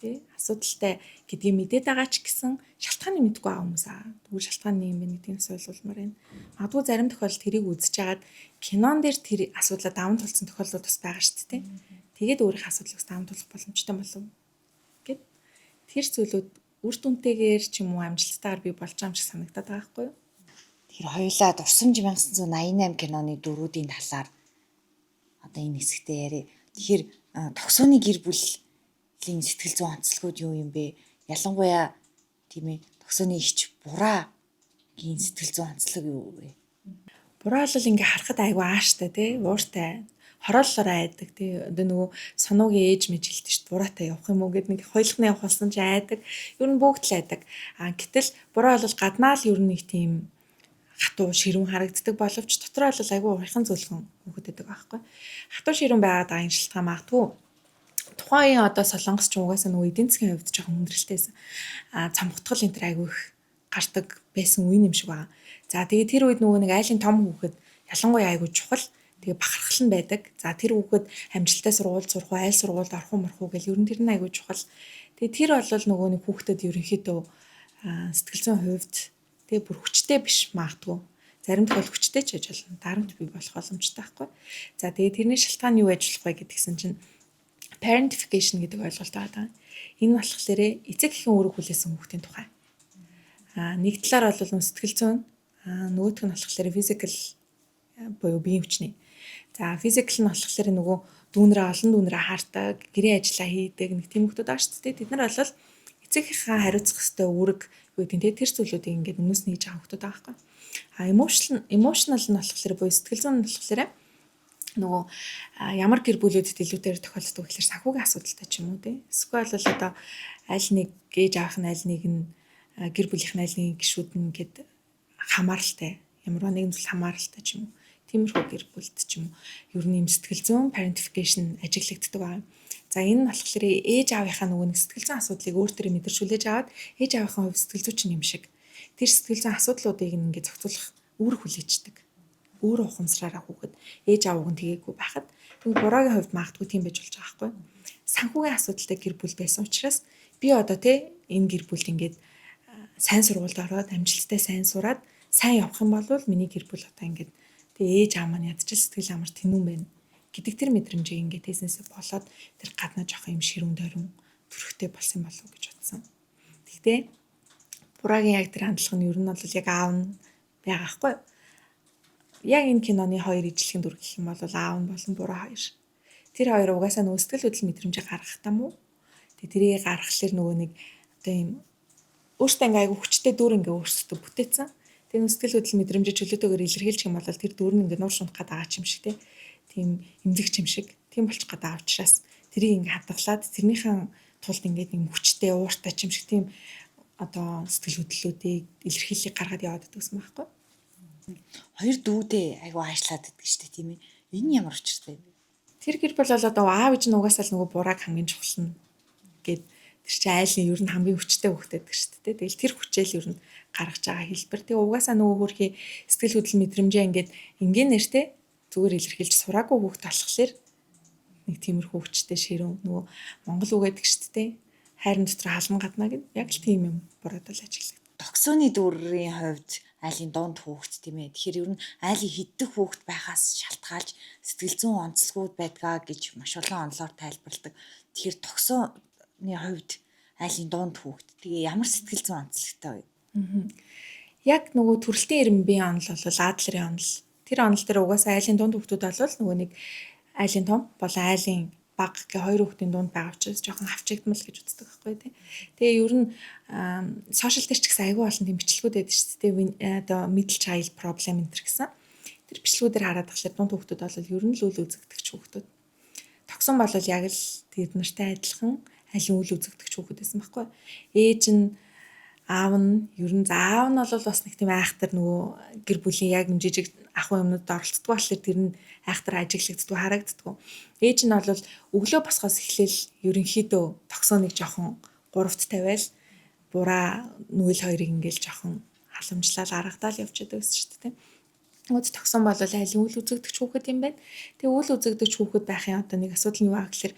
S2: Тий асуудалтай гэдгийг мэдээд байгаа ч гэсэн шалтгааны мэдгүй байгаа хүмүүс тэгвэл шалтгаан нь юм бэ гэдгийг нь ойлгуулмаар байна. Магадгүй зарим тохиолдолд тэрийг үзэж хагаад кинон дээр тэр асуудлаа даван тулсан тохиолдлууд бас байгаа шүү дээ. Тэгээд өөрийнхөө асуудлыг даван тулах боломжтой болов гэд тэр зүйлүүд үр дүнтэйгээр ч юм уу амжилттайгаар би болж байгаа юм шиг санагдаад байгаа байхгүй юу?
S1: Тэгэхээр хоёулаа Дурсамж 1988 киноны дөрүүдийн талаар одоо энэ хэсэгтээ яриа. Тэгэхээр тогсооны гэр бүлийн сэтгэл зүйн онцлогуд юу юм бэ? Ялангуяа тийм ээ тогсооны ичж бураагийн сэтгэл зүйн онцлог юу вэ?
S2: Бураа бол ингээ харахад айгүй ааштай тий ууртай хорооллоор айдаг тий одоо нөгөө соноогийн ээж мэж хэлдэг шүү дээ бураатай явах юм уу гэд нэг хойлохны явах болсон чи айдаг ер нь бүгд л айдаг гэтэл бураа бол гаднаа л ер нь нэг тийм хатуу ширүүн харагддаг боловч дотроо бол айгүй урайхан зөвлгөн хөхөд байдаг байхгүй хатуу ширүүн байгаад байгаа юм шилтгаан магадгүй тухайн одоо солонгос ч угаасаа нөгөө эдийн засгийн хувьд жоохон хүндрэлтэйсэн цамхтгал энэ төр айгүй их гардаг байсан үе юм шиг байна. За тэгээ тэр үед нөгөө нэг айлын том хүүхэд ялангуяа айгүй чухал тэгээ бахархал нь байдаг. За тэр хүүхэд амжилттай сургууль сурах уу, айл сургуульд орох уу, морох уу гэл ер нь тэр нь айгүй чухал. Тэгээ тэр бол нөгөө нэг хүүхдэд ерөнхийдөө сэтгэл зүйн хувьд тэгээ бүр хүчтэй биш магадгүй. Зарим тохиол хүчтэй ч байж болно. Дарамт бий болох боломжтой байхгүй. За тэгээ тэрний шалтгаан юу ажиллах вэ гэдгсэн чинь parentification гэдэг ойлголт байгаа. Энэ болохоор эцэг эхийн үүрэг хүлээсэн хүүхдийн тухай. Нэг талаар бол сэтгэл зүйн нөгөөх нь болохоор physical буюу биеийн хүчний. За physical нь болохоор нөгөө дүүнрээ олон дүүнрээ хаардаг, гэрээ ажиллаа хийдэг нэг тийм хүмүүс байгаа шүү дээ. Тэд нар бол эцэг эхийнхээ хариуцах ёстой үүрэг юу гэдэг нь тэр зүйлүүдийг ингээд өмнөөс нь хийж байгаа хүмүүс байгаа байхгүй. Emotional нь болохоор буюу сэтгэл зүйн нь болохоор нөгөө ямар гэр бүлүүдэд илүүгээр тохиолддог гэхээр санхүүгийн асуудалтай ч юм уу тий. Эсвэл бол одоо аль нэг ээж аах нь аль нэг нь гэр бүлийнх нь аль нэг гишүүд нь гээд хамааралтай ямар нэгэн зүйл хамааралтай ч юм уу. Тиймэрхүү гэр бүлд ч юм уу. Ер нь юм сэтгэл зүйн parentification ажиглагддаг байна. За энэ нь болохоор ээж аавынхаа нөгөө нэг сэтгэл зүйн асуудлыг өөр төрөй мэдэршүүлж аваад ээж аавынхаа хувьд сэтгэл зүйчин юм шиг тэр сэтгэл зүйн асуудлуудыг ингээд зохицуулах үүрэг хүлээждэг. Өөр ухамсараараа хүүхэд ээж аавыг нь тгээггүй байхад тэгвэл бураагийн хувьд магадгүй тийм байж болж байгаа байхгүй. Санхүүгийн асуудалтай гэр бүл байсан учраас би одоо те энэ гэр бүлд ингээд сайн сургуульд ороод амжилттай сайн сураад сайн явах юм бол миний гэр бүл одоо ингээд тэгээ ээж аав маань ядчил сэтгэл амар тэнүүн байна гэдэг тэр мэдрэмжийг ингээд тэснээсээ болоод тэр гаднаа жоох юм ширүүн дөрөн төрхтэй болсон болов уу гэж бодсон. Тэгтээ бураагийн яг тэр хандлага нь ер нь бол яг аав нь байгаа хгүй. Яг энэ киноны хоёр ижлэхэн дүр гэх юм бол аав нь болон буруу хоёр. Тэр хоёр угаасаа нөгөө сэтгэл хөдлөл мэдрэмжийг гаргах юм уу? Тэгээ тэрийг гаргахлаар нөгөө нэг одоо юм өөртөө ингээ айгу хүчтэй дүр ингээ өөрсдөө бүтээсэн. Тэгээ сэтгэл хөдлөл мэдрэмжээ чөлөөтэйгээр илэрхийлчих юм бол тэр дүр нь ингээ нуур шунтах гээд байгаа юм шиг тийм эмзэгч юм шиг тийм болчих гээд байгаа учраас тэрийг ингээ хадгалаад тэрнийхэн тулд ингээ юм хүчтэй ууртай юм шиг тийм одоо сэтгэл хөдлөлүүдийг илэрхийлэх гаргаад яваад байдаг юм байхгүй.
S1: Хоёр дүүдээ айгу аашлаад иддэг штэ тийм ээ. Энэ ямар учиртай вэ?
S2: Тэр гэр бүл бол одоо аав ээж нь угаасаа л нөгөө бурааг хамгийн чухал нь гэд тэр чинь айлын ер нь хамгийн хүчтэй хүүхдэд гэдэг шүү дээ. Тэгэл тэр хүчээл ер нь гаргаж байгаа хэлбэр. Тэгээ угаасаа нөгөө хөрхий сэтгэл хөдлөл мэдрэмжээ ингээд ингийн нэртэй зүгээр илэрхийлж сураагүй хүүхд болохоор нэг тиймэрхүү хүчтэй ширүүн нөгөө Монгол үг гэдэг шүү дээ. Хайрын дотор халман гадна гэдэг яг л тийм юм буруудал ажиглагдаг.
S1: Токсооны дүрийн хувьд айлын дунд хүүхэд тийм ээ. Тэгэхээр ер нь айлын хиддэг хүүхэд байхаас шалтгаалж сэтгэл зүйн онцлогуд байдгаа гэж маш олон онолоор тайлбарладаг. Тэгэхээр токсооны хувьд айлын дунд хүүхэд тэгээ ямар сэтгэл зүйн онцлогтой вэ?
S2: Яг нөгөө төрөлтийн ирэмбийн онол бол Адлерийн онол. Тэр онол дээр угаасаа айлын дунд хүүхдүүд бол нөгөө нэг айлын том болон айлын баг гэх хоёр хүүхдийн дунд байгаа учраас жоохон хавчигдмал гэж үздэг байхгүй тий. Тэгээ ер нь сошиал дээр ч гэсэн айгүй олон тийм бичлэгүүд байдаг шүү дээ. Одоо middle child problem энэ гэсэн. Тэр бичлэгүүдээр хараад тахлаар дунд хүүхдүүд бол ер нь л үл үзэгдэгч хүүхдүүд. Тогсон бол яг л тэд нартай адилхан айлын үл үзэгдэгч хүүхэд байсан байхгүй. Ээж нь аав нь ер нь заав нь бол бас нэг тийм айхтар нөгөө гэр бүлийн яг жижиг ахуй юмнууд оролцдог болохоор тэр нь айхтар ажиглагддаг харагддаг. Ээж нь бол өглөө босхоос эхлээл ерөнхийдөө токсоныг жоохон 3-т тавиал бураа нүгэл хоёрыг ингээл жоохон халамжлал гаргадаал явж байдаг гэсэн шүү дээ. Нөгөө токсон бол айлын үл үзэгдэгч хүүхэд юм байна. Тэгээ үл үзэгдэгч хүүхэд байхын одоо нэг асуудал нь юу аа гэхээр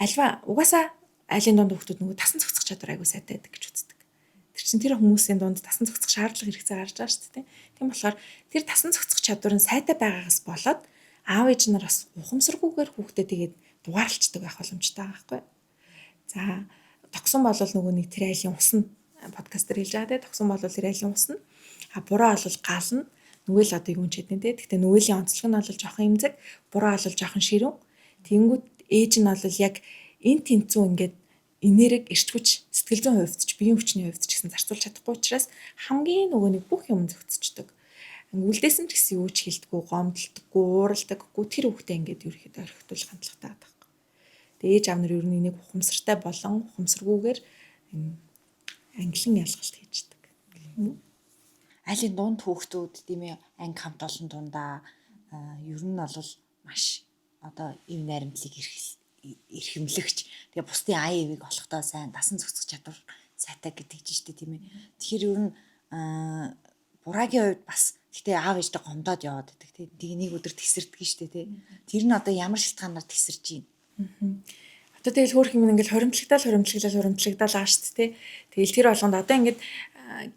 S2: альва угаасаа айлын дунд хүүхдүүд нөгөө тасан цогцох чадвар айгуу сайтай байдаг гэж үздэг. Тэр чинь тэр хүмүүсийн дунд тасан цогцох шаардлага хэрэгцээ гарч байгаа шүү дээ. Тийм болохоор тэр тасан цогцох чадвар нь сайтай байгаагаас болоод аав ээж нар бас ухамсаргүйгээр хүүхдэд тэгээд дугаарлцдаг байх боломжтой байгаа байхгүй. За токсон бол нөгөө нэг тэр айлын ус нь подкаст дээр хэлж байгаа те токсон бол тэр айлын ус нь буруу бол гал нь нүгэл одоо юу ч хэдэн те гэхдээ нүгэлийн онцлог нь бол жоохон имзэг буруу бол жоохон ширүүн тэнгүүд ээж нь бол яг энэ тэнцүү ингээд энерги эрч хүч сэтгэл зүйн хувьд ч биеийн хүчний хувьд ч гэсэн зарцуулж чадахгүй учраас хамгийн нөгөө нэг бүх юм зөгцчдөг. Үлдээсэн ч гэсэн юу ч хэлдэггүй, гомдолдоггүй, ууралдаггүй тэр хүүхдээ ингээд ерөөхдөө орхитуулах хандлагатай байдаг. Тэгээ ээж аав нар ер нь энийг ухамсартай болон ухамсаргүйгээр англин ялгалт хийждэг.
S1: Айлын дунд хүүхдүүд тийм ээ анги хамт олон дундаа ер нь бол маш одоо ив найрамдлыг эрхэмлэгч тэгээ бусдын ая ивийг олохдоо сайн дасан зохицох чадвар сайтай гэдэг чинь шүү дээ тийм ээ. Тэгэхээр ер нь бураагийн хувьд бас гэхдээ аав ээжтэй гомдоод яваад байдаг тийм. Тэгээ нэг өдөр тесэрдэг шүү дээ тийм. Тэр нь одоо ямар шалтгаанаар тесэрж байна?
S2: Одоо тэгэл хөөх юм ингээл хуримтлагдаал аа шүү дээ. Тэгэл тэр болгонд одоо ингээд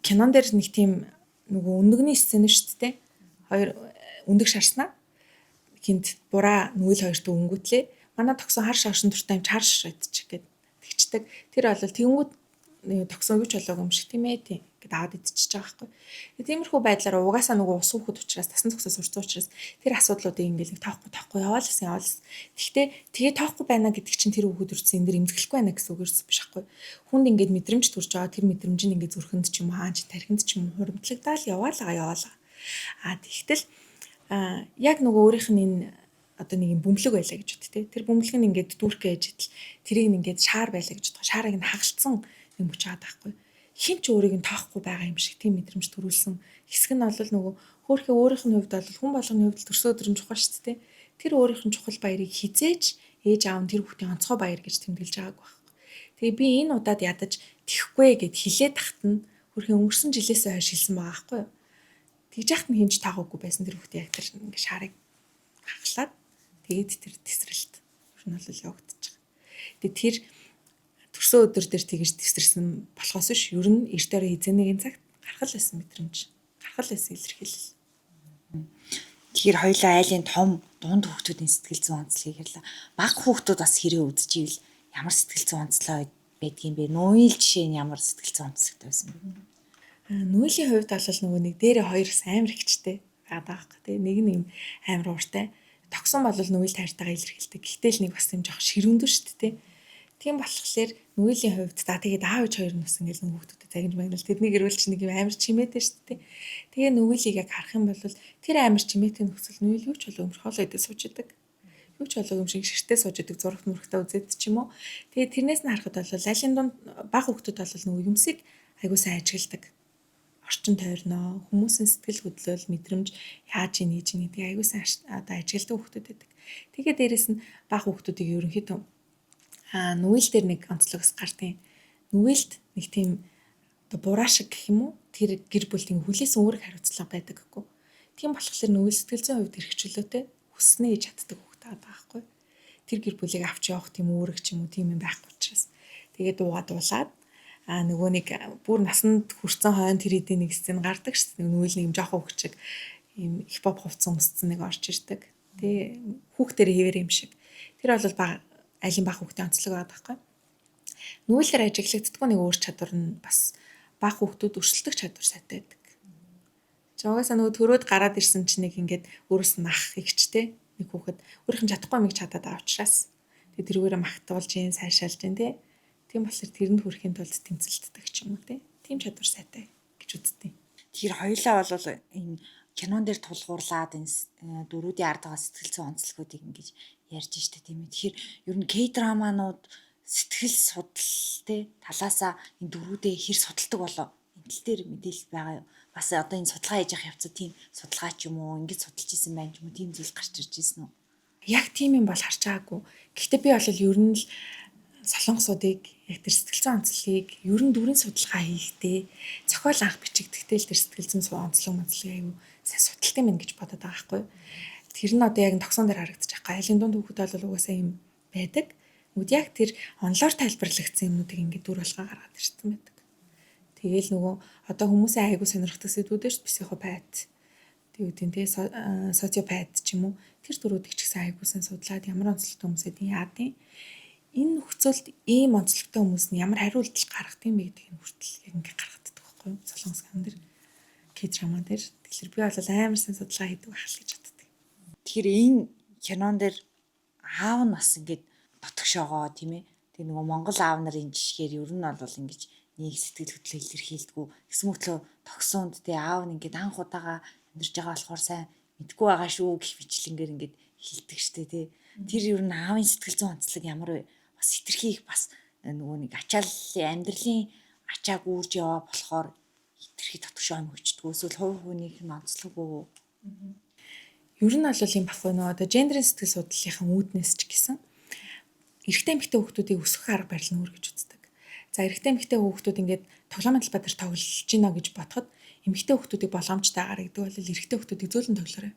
S2: кинон дээр нэг тийм нөгөө өндөгний сцен шүү дээ. Хоёр өндөг шарснаа хинт бураа нүгэл хоёрт өнгөтлээ. Манай токсон хар шашин туртай юмч хар шидчих гээд тэгчдэг. Тэр бол тэнгүүд токсон гэж болоог юм шиг тийм ээ тийм гээд аваад идчихэж байгаа байхгүй. Тиймэрхүү байдлаар угаасаа нөгөө ус хүүхэд учраас тасан цогсоос урцсан учраас тэр асуудлуудыг ингээл тоохгүй яваалсан. Гэхдээ тэгээ тоохгүй байна гэдэг чинь тэр хүүхэд үрцэн энэ дэр имзэглэхгүй байна гэсэн үг биш байхгүй. Хүнд ингээд мэдрэмж төрж байгаа тэр мэдрэмж нь ингээд зүрхэнд ч юм уу хаанч тархинд ч юм уу хуримтлагдаал яваалаа. Тэгтэл яг нөгөө өөрийнх нь энэ одоо нэг юм бөмбөлөг байлаа гэж бод тэ. Тэр бөмбөлөг нь ингээд дүүрхээ ээжтэл тэрийг ингээд шаар байлаа гэж бодох. Шаарыг нь хагалцсан юм бочаад байхгүй. Хин ч өөрийг нь тоохгүй байгаа юм шиг тийм мэдрэмж төрүүлсэн. Хэсэг нь бол нөгөө хөөхөө өөрийнх нь хувьд бол хүн болгоны хувьд төрсө өдрөм чухал шүү дээ. Тэр өөрийнх нь чухал баярыг хизээж ээж аав нь тэр хүүхдийн онцгой баяр гэж тэмдэглэж байгааг байхгүй. Тэгээ би энэ удаад ядаж тэхгүй гэд хилээд тахт нь хөөхөө өнгөрсөн жилээсээ хойш хэлсэн байгаа байхгүй юу. Тэгж яхад нь хинж таагаагүй байсан тэр хүүхдээ яг тэр ингээд шаарыг хаглаад тэгээд тэр тесрэлт ер нь бол явагдаж байгаа. Тэгээд тэр төрсөн өдөр дээр тэгж тесрэлсэн болохоос биш ер нь эрт орой эзэн нэгэн цагт гаргал байсан мэдрэмж. Гаргал байсан илэрхийлэл.
S1: Тэгэхээр хоёулаа айлын том дунд хүүхдүүдийн сэтгэл зүйн онцлогийг ярьлаа. Бага хүүхдүүд бас хэрэг үзчихвэл ямар сэтгэл зүйн онцлог байдгийм бэ? Нүүйл жишээ нь ямар сэтгэл зүйн онцлогтой байсан бэ?
S2: Нүүлийн хувьд бол нөгөө нэг дээрээ хоёр амар ихчтэй байгаа байхгүй тий. Нэг нь юм амар ууртай. Токсон бол нүүйл тайртайгаа илэрхийлдэг. Гэтэл нэг бас юм жоох ширүүндүү шүү дээ тий. Тийм болохоор нүүлийн хувьд за тэгээд аав ээж хоёр нь бас ингээл хүүхдүүдэд загинж магнал тэдний гэрүүл чи нэг юм амар чимээтэй шүү дээ. Тэгээ нүүлийг яг харах юм бол тэр амар чимээтэй нөхцөл нүүл юу ч болоо өмөр хоолой идэж сууж идэг. Юу ч болоо юм шиг ширтээ сууж идэг зурагт мөрөгтэй үзээд ч юм уу. Тэгээ тэрнээс нь харахад бол айлын дунд бага хүүхдүүд бол нөгөө юмсыг айгуу сайн ажигладаг. Орчин тойрноо хүмүүсийн сэтгэл хөдлөл мэдрэмж яаж ийж гэдэг айгуу сайн одоо ажигладаг хүүхдүүд байдаг. Тэгээ дээрэс нь бага хүүхдүүдийг ерөнхийдөө Нүгэл дээр нэг онцлогос гардыг. Нүгэлд нэг тийм оо бураа шиг гэх юм уу? Тэр гэр бүлийн хүлээсэн үүрэг хариуцлага байдаг гэхгүй. Тийм болохоор нүгэл сэтгэл зүйн хувьд эрхчлөөтэй хүснээ хийж чаддаг хүүхэд байгаа байхгүй. Тэр гэр бүлийг авч явах тийм үүрэг ч юм уу тийм юм байхгүй учраас. Тэгээд дуулаад нөгөө нэг бүр насанд хүрсэн хойно тэр хэдийн нэг сцен гардаг шүү дээ. Нүгэл нэг юм жоохон хөвчөг ийм хипхоп хувцсан өмссөн нэг орж ирдэг. Тэ хүүхдээр хэвээр юм шиг. Тэр бол айлын баг хүүхдийн онцлог байгаа байхгүй. Нүүлээр ажиглагддаггүй нэг өөр чадвар нь бас бага хүүхдүүд өрсөлдөх чадвар сайтай байдаг. Угаасаа нөгөө төрөөд гараад ирсэн чинь нэг ингээд өөрөөс нь ах ихчтэй нэг хүүхэд өөрийнх нь чадахгүй мэг чадаад байгаа учраас тэгээ тэрүүгээрээ магтуулж ийн сайшаалж ийн тийм болохоор тэрэнд хүрэхийн тулд тэмцэлддэг ч юм уу тийм чадвар сайтай гэж үздэг.
S1: Тэр хоёулаа бол энэ кинон дээр тулгуурлаад энэ дөрүүдийн ард байгаа сэтгэл зүйн онцлогуудыг ингэж ярьж штэ тийм ээ. Тэгэхээр ер нь К-драманууд сэтгэл судлал талаасаа энэ дөрүүдээ хэр судалдаг болоо энэ тал дээр мэдээлэл байгаа юу? Бас одоо энэ судалгаа хийж явах явцад тийм судалгаа ч юм уу ингэж судалж исэн байх юм уу тийм зүйл гарч ирж ирсэн үү?
S2: Яг тийм юм бол харж байгаагүй. Гэхдээ би бол ер нь л солонгосуудыг яг тэр сэтгэл зүйн онцлогийг ер нь дүрийн судалгаа хийхдээ зохиол анх бичигдэхдээ л тэр сэтгэл зүйн онцлог аюу сайн судалт юм гэж бодоод байгаа байхгүй. Тэр нь одоо яг тогсон дээр харагдаж байгаа. Айлын дунд хүүхэд бол угаасаа юм байдаг. Нүд яг тэр онлоор тайлбарлагдсан юмнуудыг ингээд дүр болгоо гаргаад ирсэн байдаг. Тэгээл нөгөө одоо хүмүүсийн аягүй сонирхдаг сэдвүүдээр психопат тэгээ социопат ч юм уу тэр дөрүүдийг ч гэсэн аягүй сан судлаад ямар онцлогтой хүмүүсэд яадیں۔ Энэ нөхцөлд ийм онцлогтой хүмүүс нь ямар хариу үйлдэл гаргах юм бэ гэдгийг хүртэл яг ингээд гаргадаг байхгүй юу? Солонгос кинон дээр, К-драма дээр. Тэгэхээр би бол амар сан судалгаа хийдэг байх л гэж боддог.
S1: Тэгэхээр энэ кинон дээр аав нь бас ингээд дотгошоогоо тийм ээ. Тэгээ нөгөө Монгол аав нарын жишгээр ер нь бол ингэж нэг сэтгэл хөдлөл илэрхийлдэггүй. Гэсэн мэтлөө тогсоонд тий аав нь ингээд анх удаага амьдарч байгаа болохоор сайн мэдгүй байгаа шүү гэх мэтлэнгээр ингээд хилдэг штэ тий. Тэр ер нь аавын сэтгэл зүйн онцлог ямар вэ? Бас хитрхи их бас нөгөө нэг ачааллын амьдралын ачааг үүрж яваа болохоор хитрхи дотгошоо юм өчтдгөө эсвэл хувь хүнийх нь онцлог үү?
S2: Ер нь бол юм баггүй нөө одоо гендерийн сэтгэл судлалынхаа үүднээс ч гэсэн эрэгтэй эмэгтэй хүүхдүүдийг өсгөх арга барил нь өөр гэж үздэг. За эрэгтэй эмэгтэй хүүхдүүд ингээд тоглоомын талбай дээр тоглож гинэ гэж бодоход эмэгтэй хүүхдүүдийг болгоомжтойгаар гэдэг бол эрэгтэй хүүхдүүдийг зөөлөн тоглоорой.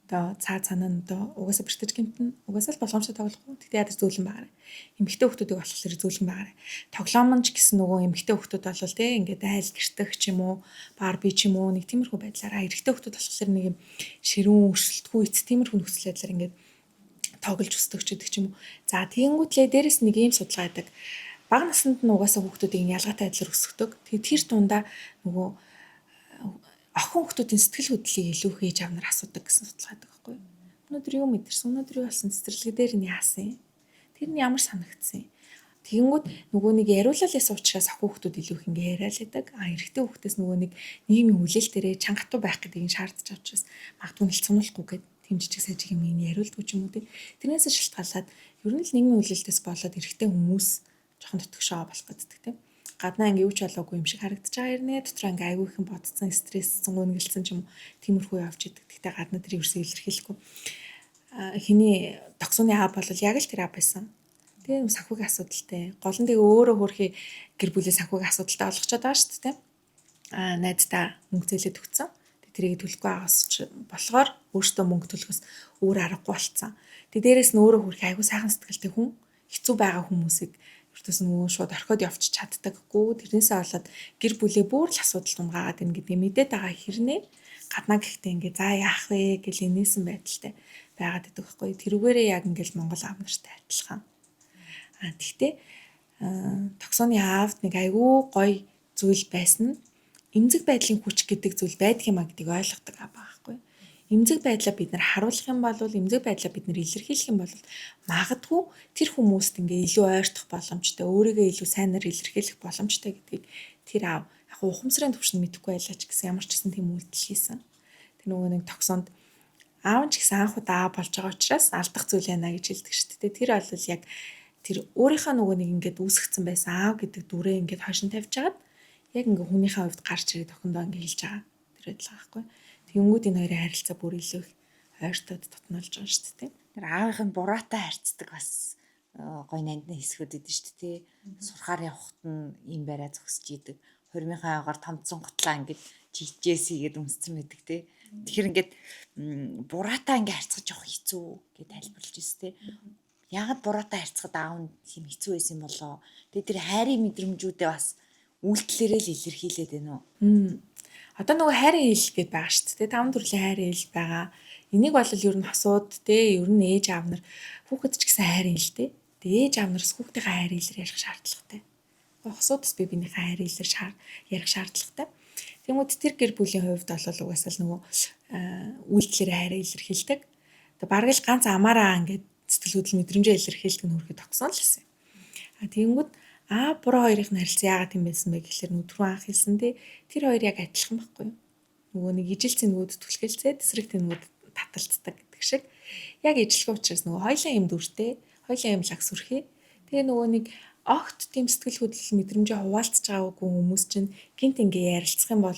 S2: Одоо цаана одоо угаасаа бэртэж гэмтэн угаасаа л болгоомжтой тоглохгүй. Тэгтээ ядаж зөөлөн байгаарай. Эмэгтэй хүүхдүүдийг болохоор зөөлөн байгаарай. Тоглоом нь ч гэсэн нөгөө эмэгтэй хүүхдүүд бол тэ ингээд айл гэртэх ч юм уу, барби ч юм уу нэг тиймэрхүү байдлаараа эрэгтэй хүүхдүүд болохоор нэг юм ширүүн өрсөлдөхгүй эц тиймэрхүү нөхцөл байдлаар ингээд тоглож өсдөг ч гэдэг ч юм уу. За тэгэнгүүтлээ дээрэс нэг ийм судалгаа байдаг. Бага наснд нь угаасаа хүүхдүүдийг ялгаатай байдлаар өсгдөг. Тэгээд тэр тундаа нөгөө охин хүүхдүүдийн сэтгэл хөдлөлийг илүү хийж авнаар асуудаг гэсэн судалгаа байдаг байхгүй юу? Өнөөдөр юу мэдэрсэн? Өнөөдөр юу болсон? Цэцэрлэг дээр нь яасан? Тэр нь ямар санагдсан? Тэгэнгүүт нөгөө нэг яриулал ясан учраас охин хүүхдүүд илүү их ингээ яриад байдаг. Эрэгтэй хүүхдээс нөгөө нэг нийгмийн хүлээлтээрээ чангатуу байх гэдгийг шаардж байгаа учраас магадгүй нэлт сунуулахгүй гэдэг тийм жижиг сажиг юм ин яриулдаг ч юм уу тий. Тэрнээс шалтгаалаад ер нь л нийгмийн хүлээлтээс болоод эрэгтэй хүмүүс жоохон дотгошоо болох гэдэг тий. Гаднаа ингээ юу ч болоогүй юм шиг харагдаж байгаа хэрнээ дотор ингээ айгүй их бодцсон стресс зөнгөөнгэлсэн ч юм тиймэрхүү явж идэг. Гэхдээ гаднаа тэр ерөөсөө илэрхийлэхгүй. Хиний тогсооны аав бол яг л тэр аав байсан. Тэгээ санхүүгийн асуудалтай. Гол нь тэгээ өөрөө хөрхий гэр бүлийн санхүүгийн асуудалтай болгочоод байгаа шүү дээ. Найздаа мөнгө зээлээд өгсөн. Тэрийг төлөхгүй байгаас болохоор өөртөө мөнгө төлөхөөс өөр аргагүй болцсон. Тэгээ дээрэс нь өөрөө хөрхий айгүй сайхан сэтгэлтэй хүн хэцүү байгаа хүмүүсийг өөртөөс нөгөө шууд орхиод явчих чаддаггүй. Тэрнээсээ болоод гэр бүлээ бүр л асуудал тунгаад ийн гэдэг мэдээд байгаа хэрнээ гаднаа гэхдээ ингээ за яах вэ гэл инээсэн байдалтай байгаад байдаг байхгүй. Тэрүүгээрээ яг ингээл Монгол аав нартай адилхан. Тэгтээ тогсооны аавд нэг айгүй гоё зүйл байсан нь эмзэг байдлын хүч гэдэг зүйл байдаг юм а гэдгийг ойлгодог аа байхгүй. Эмзэг байдлаа бид нар харуулах юм бол эмзэг байдлаа бид нар илэрхийлэх юм бол магадгүй тэр хүмүүст ингээ илүү ойртох боломжтой, өөрийгөө илүү сайнаар илэрхийлэх боломжтой гэдгийг тэр аав яг ухамсарын төвшөнд мэдэхгүй байлаа ч гэсэн ямар ч гэсэн тийм үйлдэл хийсэн. Тэр нөгөө нэг тогсоонд аав ч гэсэн анх удаа болж байгаа учраас алдах зүйл яана гэж хэлдэг шүү дээ. Тэр бол яг тэр өөрийнхөө нөгөө нэг ингээд үүсгэсэн байсан аав гэдэг дүрээ ингээд хойшин тавьж хагаад яг ингээ хүнийхээ хувьд гарч ирээд охиндоо ингээ хэлж байгаа. Тэр байдлаа байхгүй. Тэнгүүд энэ хоёрын харилцаа бүр илүү их ойртоод тотнолж байгаа шүү дээ.
S1: Тэр аавынхын буруутай харьцдаг бас гой нандны хэсгүүд идэв шүү дээ. Сурахаар явахт нь ийм байраа зогсож идэг. 20-ийн агаар томцсон готлаа ингээд жижээс хийгээд өмсцэн байдаг те. Тэгэхээр ингээд бураатаа ингээд харьцаж явах хэцүү гэж тайлбарлаж ирсэн те. Ягаад бураатаа харьцахад аав нь тийм хэцүү байсан юм болоо. Тэгээ тэр хайрын мэдрэмжүүдээ бас үйлдэлээрээ л илэрхийлээд байна уу?
S2: Одоо нөгөө хайрын хэл гээд байгаа шүү дээ. 5 төрлийн хайрын хэл байгаа. Энийг бол ер нь хосууд те, ер нь ээж аав нар хүүхэд ч гэсэн хайрын хэл те. Тэгээ ээж аав нараас хүүхдийн хайрын хэлээр ярих шаардлагатай. Хосуудас би бинийхээ хайрын хэлээр ярих шаардлагатай. Тэгмүүд тэр гэр бүлийн хувьд бол угаасаа л нөгөө үйлдэлээр хайраа илэрхийлдэг. Тэгээ бараг л ганц амаараа ингээд сэтгэл хөдлөл мэдрэмжээ илэрхийлдэг нь хөрөхөд тогсон л гэсэн. Тэгмүүд буруу хоёрын харилцаа яагаад тийм байсан бэ гэхэлэр өдрөө анх хэлсэн тэр хоёр яг адилхан байхгүй юу? Нөгөө нэг ижил зэнгүүд түлхэлцээ тесрэг тэнгүүд таталцдаг гэдэг шиг. Яг ижилхэн учраас нөгөө хоёлын юм дүртэй, хоёлын юм лагс үрхий. Тэгээ нөгөө нэг огт тийм сэтгэл хөдлөл мэдрэмжээ хуваалцж байгаагүй хүмүүс чинь гинт ингээ ярилцах юм бол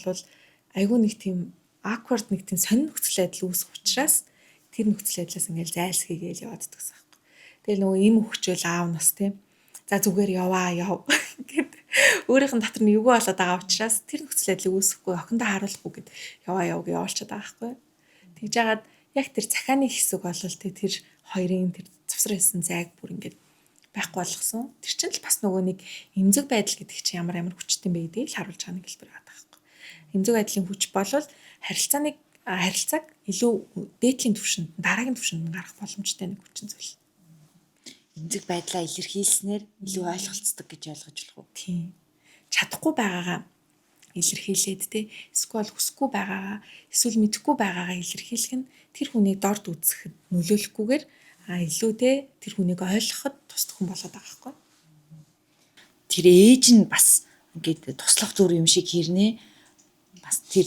S2: айгүй нэг тийм awkward нэг тийм сонир нөхцөл байдал үүсэх учраас тэр нөхцөл байдлаас ингээл зайлсхийгээл яваад дагсан байхгүй. Тэгээ нөгөө им хөвчөөл аав нас тийм. За зүгээр яв гэд өөрийнх нь дотор нь эвгүй болоод байгаа учраас тэр нөхцөл байдлыг үүсэхгүй охиндоо харуулахгүй гэд яв гэж явуулчихад байгаа байхгүй. Тэгж жагаад яг тэр цахааны хэсэг бол тэр хоёрын тэр завсар хэлсэн зайг бүр ингээд байхгүй болгосон. Тэр чинь л бас нөгөө нэг эмзэг байдал гэдэг чинь ямар хүчтэй юм бэ гэдгийг л харуулж байгаа нэг хэлбэр байгаа байхгүй. Эмзэг байдлын хүч бол харилцааг илүү дээдлийн түвшинд, дараагийн түвшинд гаргах боломжтой нэг хүчин зүйл.
S1: Эмзэг байдлаа илэрхийлснээр илүү ойлголцдог гэж ойлгож болох уу?
S2: Тийм. Чадахгүй байгаагаа илэрхийлээд те эсвэл хүсэхгүй байгаагаа эсвэл мэдэхгүй байгаагаа илэрхийлэх нь тэр хүнийг дорд үзэхэд нөлөөлөхгүйгээр илүү те тэр хүнийг ойлгоход тусдаг хүн болоод байгаа байхгүй.
S1: Тэр ээж нь бас ингээд туслах зүр юм шиг хэрнээ бас тэр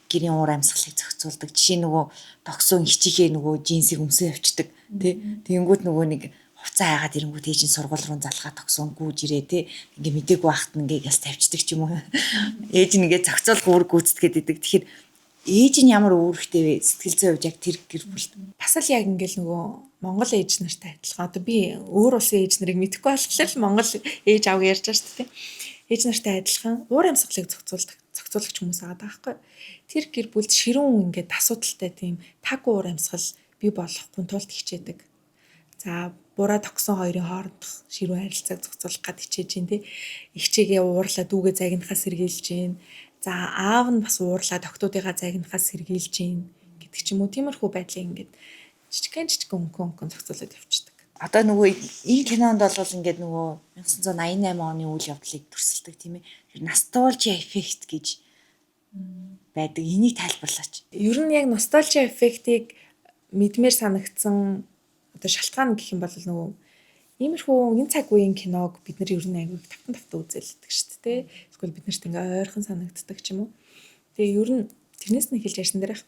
S1: гэрийн уур амьсгалыг зохицуулдаг. Жишээ нөгөө тогсон хичээхээ нөгөө джинсийг өмсөө явчихдаг тий. Тэгэнгүүт нөгөө нэг хуцаа хайгаад ирэнгүүт ээж нь сургууль руу залгаа тогсон гүйж ирээ тий. Ингээ мдэггүй байхад нь ингээ яс тавьчихдаг ч юм уу. Ээж нь ингээ зохицуулах үүрэг гүйцэтгээд идэг. Тэгэхээр ээж нь ямар үүрэгтэй вэ? Сэтгэл зүйн хувьд яг тэр гэр бүлд.
S2: Бас л яг ингээл нөгөө Монгол ээж нартай адилхан. Одоо би өөр улсын ээж нарыг мэдэхгүй болохоор л Монгол ээж аав ярьж байгаа шүү дээ. Ээж нартай адилхан уур амьсгалыг зохицуулагч хүмүүс байгаа байхгүй. Тэр гэр бүлд ширүүн ингээд асуудалтай тийм таг уур амьсгал бий болохгүй тулд хичээдэг. За бураа тогсон хоёрын хоорондох ширүүн харилцааг зохицуулах гад хичээж дээ тий. Ихчээгээ уурлаа дүүгээ загнахаас сэргийлж дээ. За аав нь бас уурлаа тогтуудыгаа загнахаас сэргийлж дээ гэдэг ч юм уу. Тиймэрхүү байдлыг ингээд жижигхэн өнгөн зохицуулаад явчихдаг.
S1: Одоо нөгөө энэ кинонд бол ингээд нөгөө 1988 оны үйл явдлыг төрсөлдөг тийм ээ. Ностальжи эффект гэж байдаг. Энийг тайлбарлаач.
S2: Ер нь яг ностальжи эффектийг мэдмээр санагдсан одоо шалтгаан гэх юм бол нөгөө иймэрхүү энэ цаг үеийн киног бид нар ер нь айгүй тавтан үзэлдэг шүү дээ. Эсвэл бид нарт ингээ ойрхон санагддаг ч юм уу. Тэгээ ер нь тэрнээс нь эхэлж ярьсан дээрх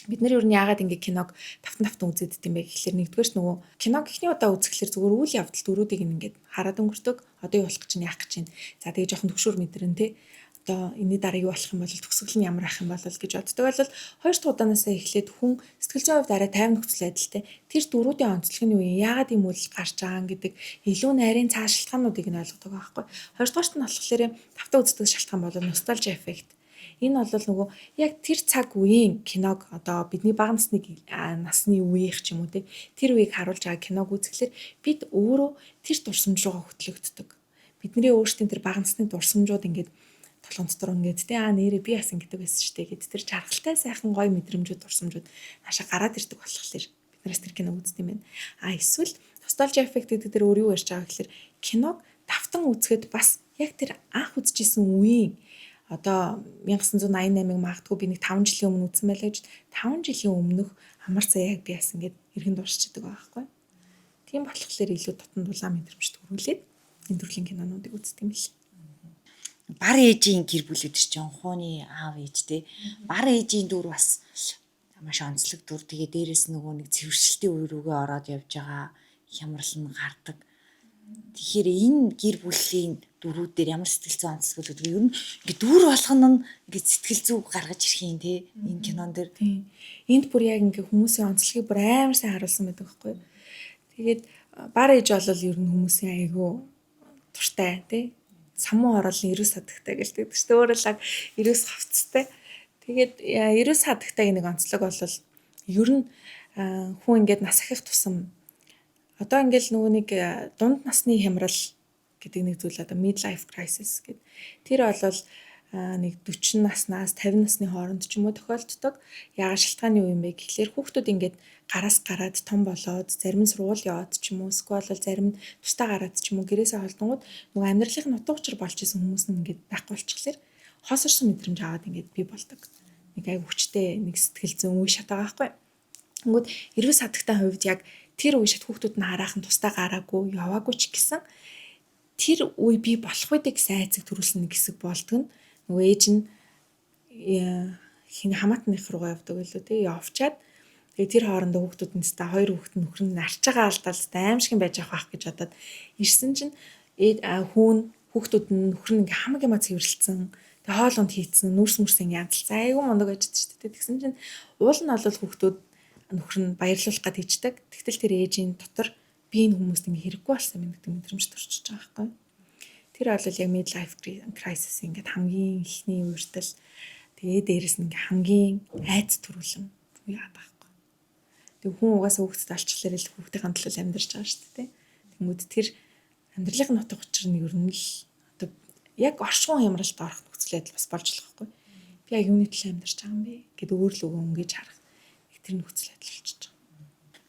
S2: бид нар ер нь яагаад ингээ киног тавтан үзэддэг юм бэ гэхэлэр нэгдүгээрс нөгөө киног ихний удаа үзэхлээр зүгээр үйл явдал дөрүүдийг ингээд хараад өнгөрдөг. Одоо юу болох гэж яах гэж байна. За тэгээ жоохон төгшөр мэдрэн те. Одоо энэний дараа юу болох юм бол төгсгөл нь ямар ах юм бол гэж боддог. Бол хоёр дахь удаанаас эхлээд хүн сэтгэл зүйн хувьд арай тайван нөхцөл байдалтай. Тэр дөрүүдийн онцлогын үе яагаад ийм үйл гарч байгаа гэдэг илүү нарийн цааш шалтгаануудыг нь ойлгодог байхгүй. Хоёрдугаарт нь болохоор тавтан үздэг шалтгаан бол ностальжи эффект. Энэ бол нөгөө яг тэр цаг үеийн киног одоо бидний бага насны үеийнх ч юм уу тэр үеийг харуулж байгаа киног үзэхлээр бид өөрөө тэр дурсамж руугаа хөтлөгддөг. Бидний өөрсдийн тэр бага насны дурсамжууд ингээд толгомцдор ингээд нэрээ би бас ингэдэг байсан шүү дээ гэд тэр чаргалтай сайхан гоё мэдрэмжүүд дурсамжууд наашаа гараад ирдэг болохоор биднээс тэр киног үздэг юм байна. Эсвэл ностальжи эффект гэдэг тэр өөр юу ярьж байгаа гэхээр киног давтан үзэхэд бас яг тэр анх үзчихсэн үеийн одоо 1988-ыг магадгүй би нэг 5 жилийн өмнө үзсэн байлаа гэж 5 жилийн өмнөх амар заяаг би бас ингээд эргэн дурсчдаг байгаа байхгүй. Тийм болохоор илүү дотн дулаан мэдрэмж төрүүлээд энэ төрлийн кинонуудыг үздэг юм л.
S1: Бар ээжийн гэр бүл гэдэг чинь хууны аав ээжтэй. Бар ээжийн дүр бас маш онцлог дүр. Тэгээ дээрэс нөгөө нэг цэвэршилтийн үе рүүгээ ороод явж байгаа хямрал нь гардаг. Тэгэхээр энэ гэр бүлийн дөрүүд дээр ямар сэтгэл зүйн онцлог гэдэг ер нь ингээ дүүр болгоно нь ингээ сэтгэл зүг гаргаж ирэх юм те энэ кинон дээр.
S2: Тийм. Энд бүр яг ингээ хүмүүсийн онцлогийг бүр амар сайн харуулсан байдаг байхгүй юу. Тэгээд Бар ээж бол ер нь хүмүүсийн айгүй туртай тий. Самуу оролын 90 садагтай гэлдэг. Тэ өөрөлд 90 хавцтай. Тэгээд 90 садагтай нэг онцлог бол ер нь хүн ингээд нас ахих тусам одоо ингээл нөгөө нэг дунд насны хямрал гэдэг нэг зүйл одоо midlife crisis гэдэг. Тэр бол нэг 40 наснаас 50 насны хооронд ч юм уу тохиолддог. Яагаад шалтгааны үе юм бэ гэхлээр хүүхдүүд ингээд гараас гараад том болоод зарим нь сургууль яваад ч юм уу эсвэл зарим нь тусдаа гараад ч юм уу гэрээсээ холдонгууд нөгөө амьдралын нутаг учир болж исэн хүмүүс нь ингээд байхгүй болчихлоор хос орсон мэдрэмж аваад ингээд бий болдог. Нэг айгу хүчтэй нэг сэтгэл зүйн үе шат байгаа байхгүй. Тэнгүүд 90 садагтай хувьд яг тэр үе шат хүүхдүүд нь хараахан тусдаа гараагүй яваагүй ч гэсэн тэр үе бий болох үедээ гэсэн айцыг төрүүлсэн нэг хэсэг болдог нь нөгөө ээж нь хин хамаатных руугаа явдаг байлоо тий явчаад тэгээ тэр хоорондоо хүүхдүүд нь та хоёр хүүхэд нь нөхөр нь арч байгаа алдаад аимшиг байж авах гэж бодоод ирсэн чинь хүүн хүүхдүүд нь нөхөр нь ингээм хамаг юмаа цэвэрлсэн тэгээ хоолунд хийцэн нүрс мөрсөн ядалцсан айгүй мундаг ажиж шүү дээ тэгсэн чинь уул нь бол хүүхдүүд нөхөр нь баярлуулах гэж хийждэг тэгтэл тэр ээжийн дотор би энэ хүмүүст ингээ хэрэггүй болсон юм гэдэг мэдрэмж төрчихөж байгаа байхгүй. Тэр бол яг midlife crisis ингээд хамгийн ихний үертэл тэгээ дээрэс нь ингээ хамгийн айц төрүүлэн яагаад байхгүй. Тэг хүн угаасаа хүүхдэд алчлаар л хүүхдийн хандлал амьдарч байгаа шүү дээ. Тэнгүүд тэр амьдралын нутаг учир нь ер нь л одоо яг оршин хямралд орох нөхцөл байдал бас болж болох байхгүй. Би яг юуны төлөө амьдарч байгаа юм бэ гэд өөр л өгөө өнгөж харах. Тэр нөхцөл байдал болчихж байгаа.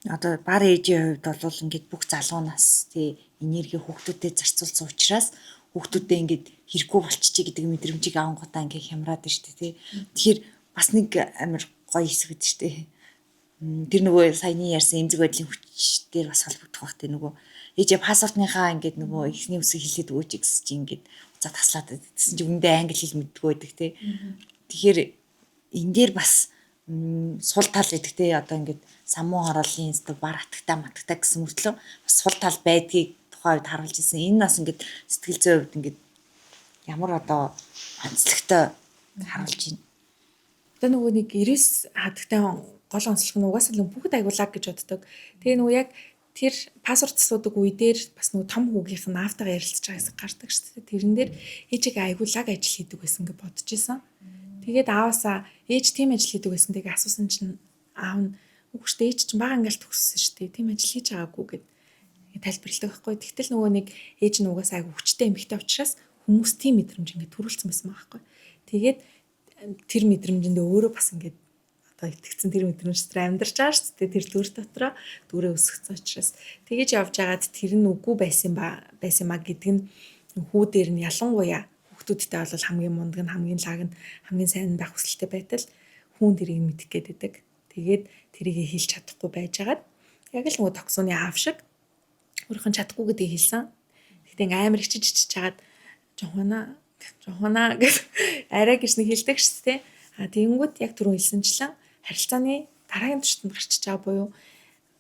S1: Одоо бар ээжийн хувьд бол ингээд бүх залуунаас тий энерги хүүхдүүдэд зарцуулсан учраас хүүхдүүдэд ингээд хэрэггүй болчихжээ гэдэг мэдрэмжийг авангуудаа ингээд хямраад байна шүү дээ тий. Тэгэхээр бас нэг амар гоё хэсэг гэдэг шүү дээ. Тэр нөгөө саяны ярьсан эмзэг байдлын хүч дээр бас холбогдох бах тий нөгөө ээжээ пассвортынхаа ингээд нөгөө ихний үсэг хэлээд өгөөч гэсэн чинь ингээд уцаа таслаад гэсэн чинь үндэ англи хэл мэддэггүй байдаг тий. Тэгэхээр энэ дээр бас сул тал гэдэг те одоо ингээд самуу хорооллын бар атагтаа матагтаа гэсэн мөртлөө бас сул тал байдгийг тухайн үед харуулж ирсэн. Энэ бас ингээд сэтгэл зүйн хувьд ингээд ямар одоо онцлогтой харуулж байна.
S2: Одоо нөгөө нэг 90 хатагтай гол онцлог нь угаасаа л бүгд агуулаг гэж боддог. Тэгээ нөгөө яг тэр пассворд асуудаг үе дээр бас нөгөө том хүүгийнх нь аавтайгаа ярилцж байгаа хэсэг гардаг шүү дээ. Тэрэн дээр ээжийг агуулаг ажил хийдэг байсан гэж бодож исэн. Тэгээд ааваасаа ээж тийм ажил хийдэг байсан. Тэгээ асуусан чинь аав нь үгүйчтэй ээж чинь бага ангиалт төгссөн шүү дээ. Тийм ажил хийж байгаагүй гэд тайлбарладаг байхгүй. Тэгтэл нөгөө нэг ээж нь угаасаа айгу хүчтэй эмэгтэй учраас хүмүүс тийм мэдрэмж ингээд төрүүлсэн байсан байхгүй. Тэгээд тэр мэдрэмжэндээ өөрөө бас ингээд одоо итгэцэн тэр мэдрэмж дотор амьдарч байгаа шүү дээ. Тэр дүр дотроо дүрээ өсгсөн учраас тэгэж явж байгаад тэр нь үгүй байсан маа гэдэг нь хүү дээр нь ялангуяа хүүхдүүдтэй бол хамгийн мундаг нь хамгийн лаг нь хамгийн сайн байх хүсэлтэй байтал хүн тэрийг мэдэх гээд байдаг. Тэгээд тэрийг хэлж чадахгүй байжгаад яг л нөгөө токсооны аав шиг өөрийнх нь чадахгүй гэдгийг хэлсэн. Тэгтээ ингээм амар ичиж чагаад жохона гэж арай гэж нэг хэлдэг шүү дээ. Тэгэнгүүт яг түрүү хэлсэнчлэн харилцааны дараагийн туршид гарчиж байгаа буюу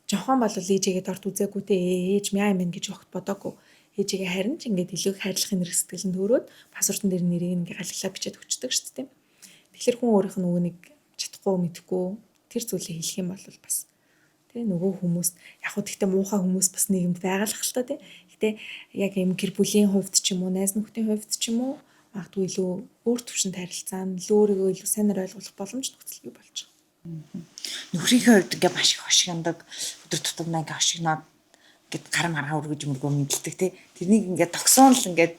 S2: жохон бол ээжигээ дорд үзээгүй те ээж мяа юм гэж огт бодоогүй. Ээжигээ харин ч ингээд илүү хайрлахын нэр сэтгэлэнд төрөөд пассвортын дээр нэрийг ингээ галглаа бичээд өчтдөг шүү дээ. Тэгэхээр хүн өөрийнх нь нөгөө нэг чадахгүй мэдхгүй тэр зүйлээ хэлэх юм бол бас тэгээ нөгөө хүмүүс яг хөө тэгтээ муухай хүмүүс бас нийгэмд байгаа л хэл та тий. Гэтэ яг юм гэр бүлийн хувьд ч юм уу найз нөхдийн хувьд ч юм уу магадгүй илүү өөр төвшөнд харилцаа нь өөрийгөө илүү сайнаар ойлгох боломж нөхцөл бий болж байгаа.
S1: Нөхрийнхээ хувьд ингээ маш их хошигнадаг өдөр тутамдаа ингээ хошигноод гэд гар маргаа өргөж мөргөө мэдлдэг тий. Тэрнийг ингээ тогсоон л ингээ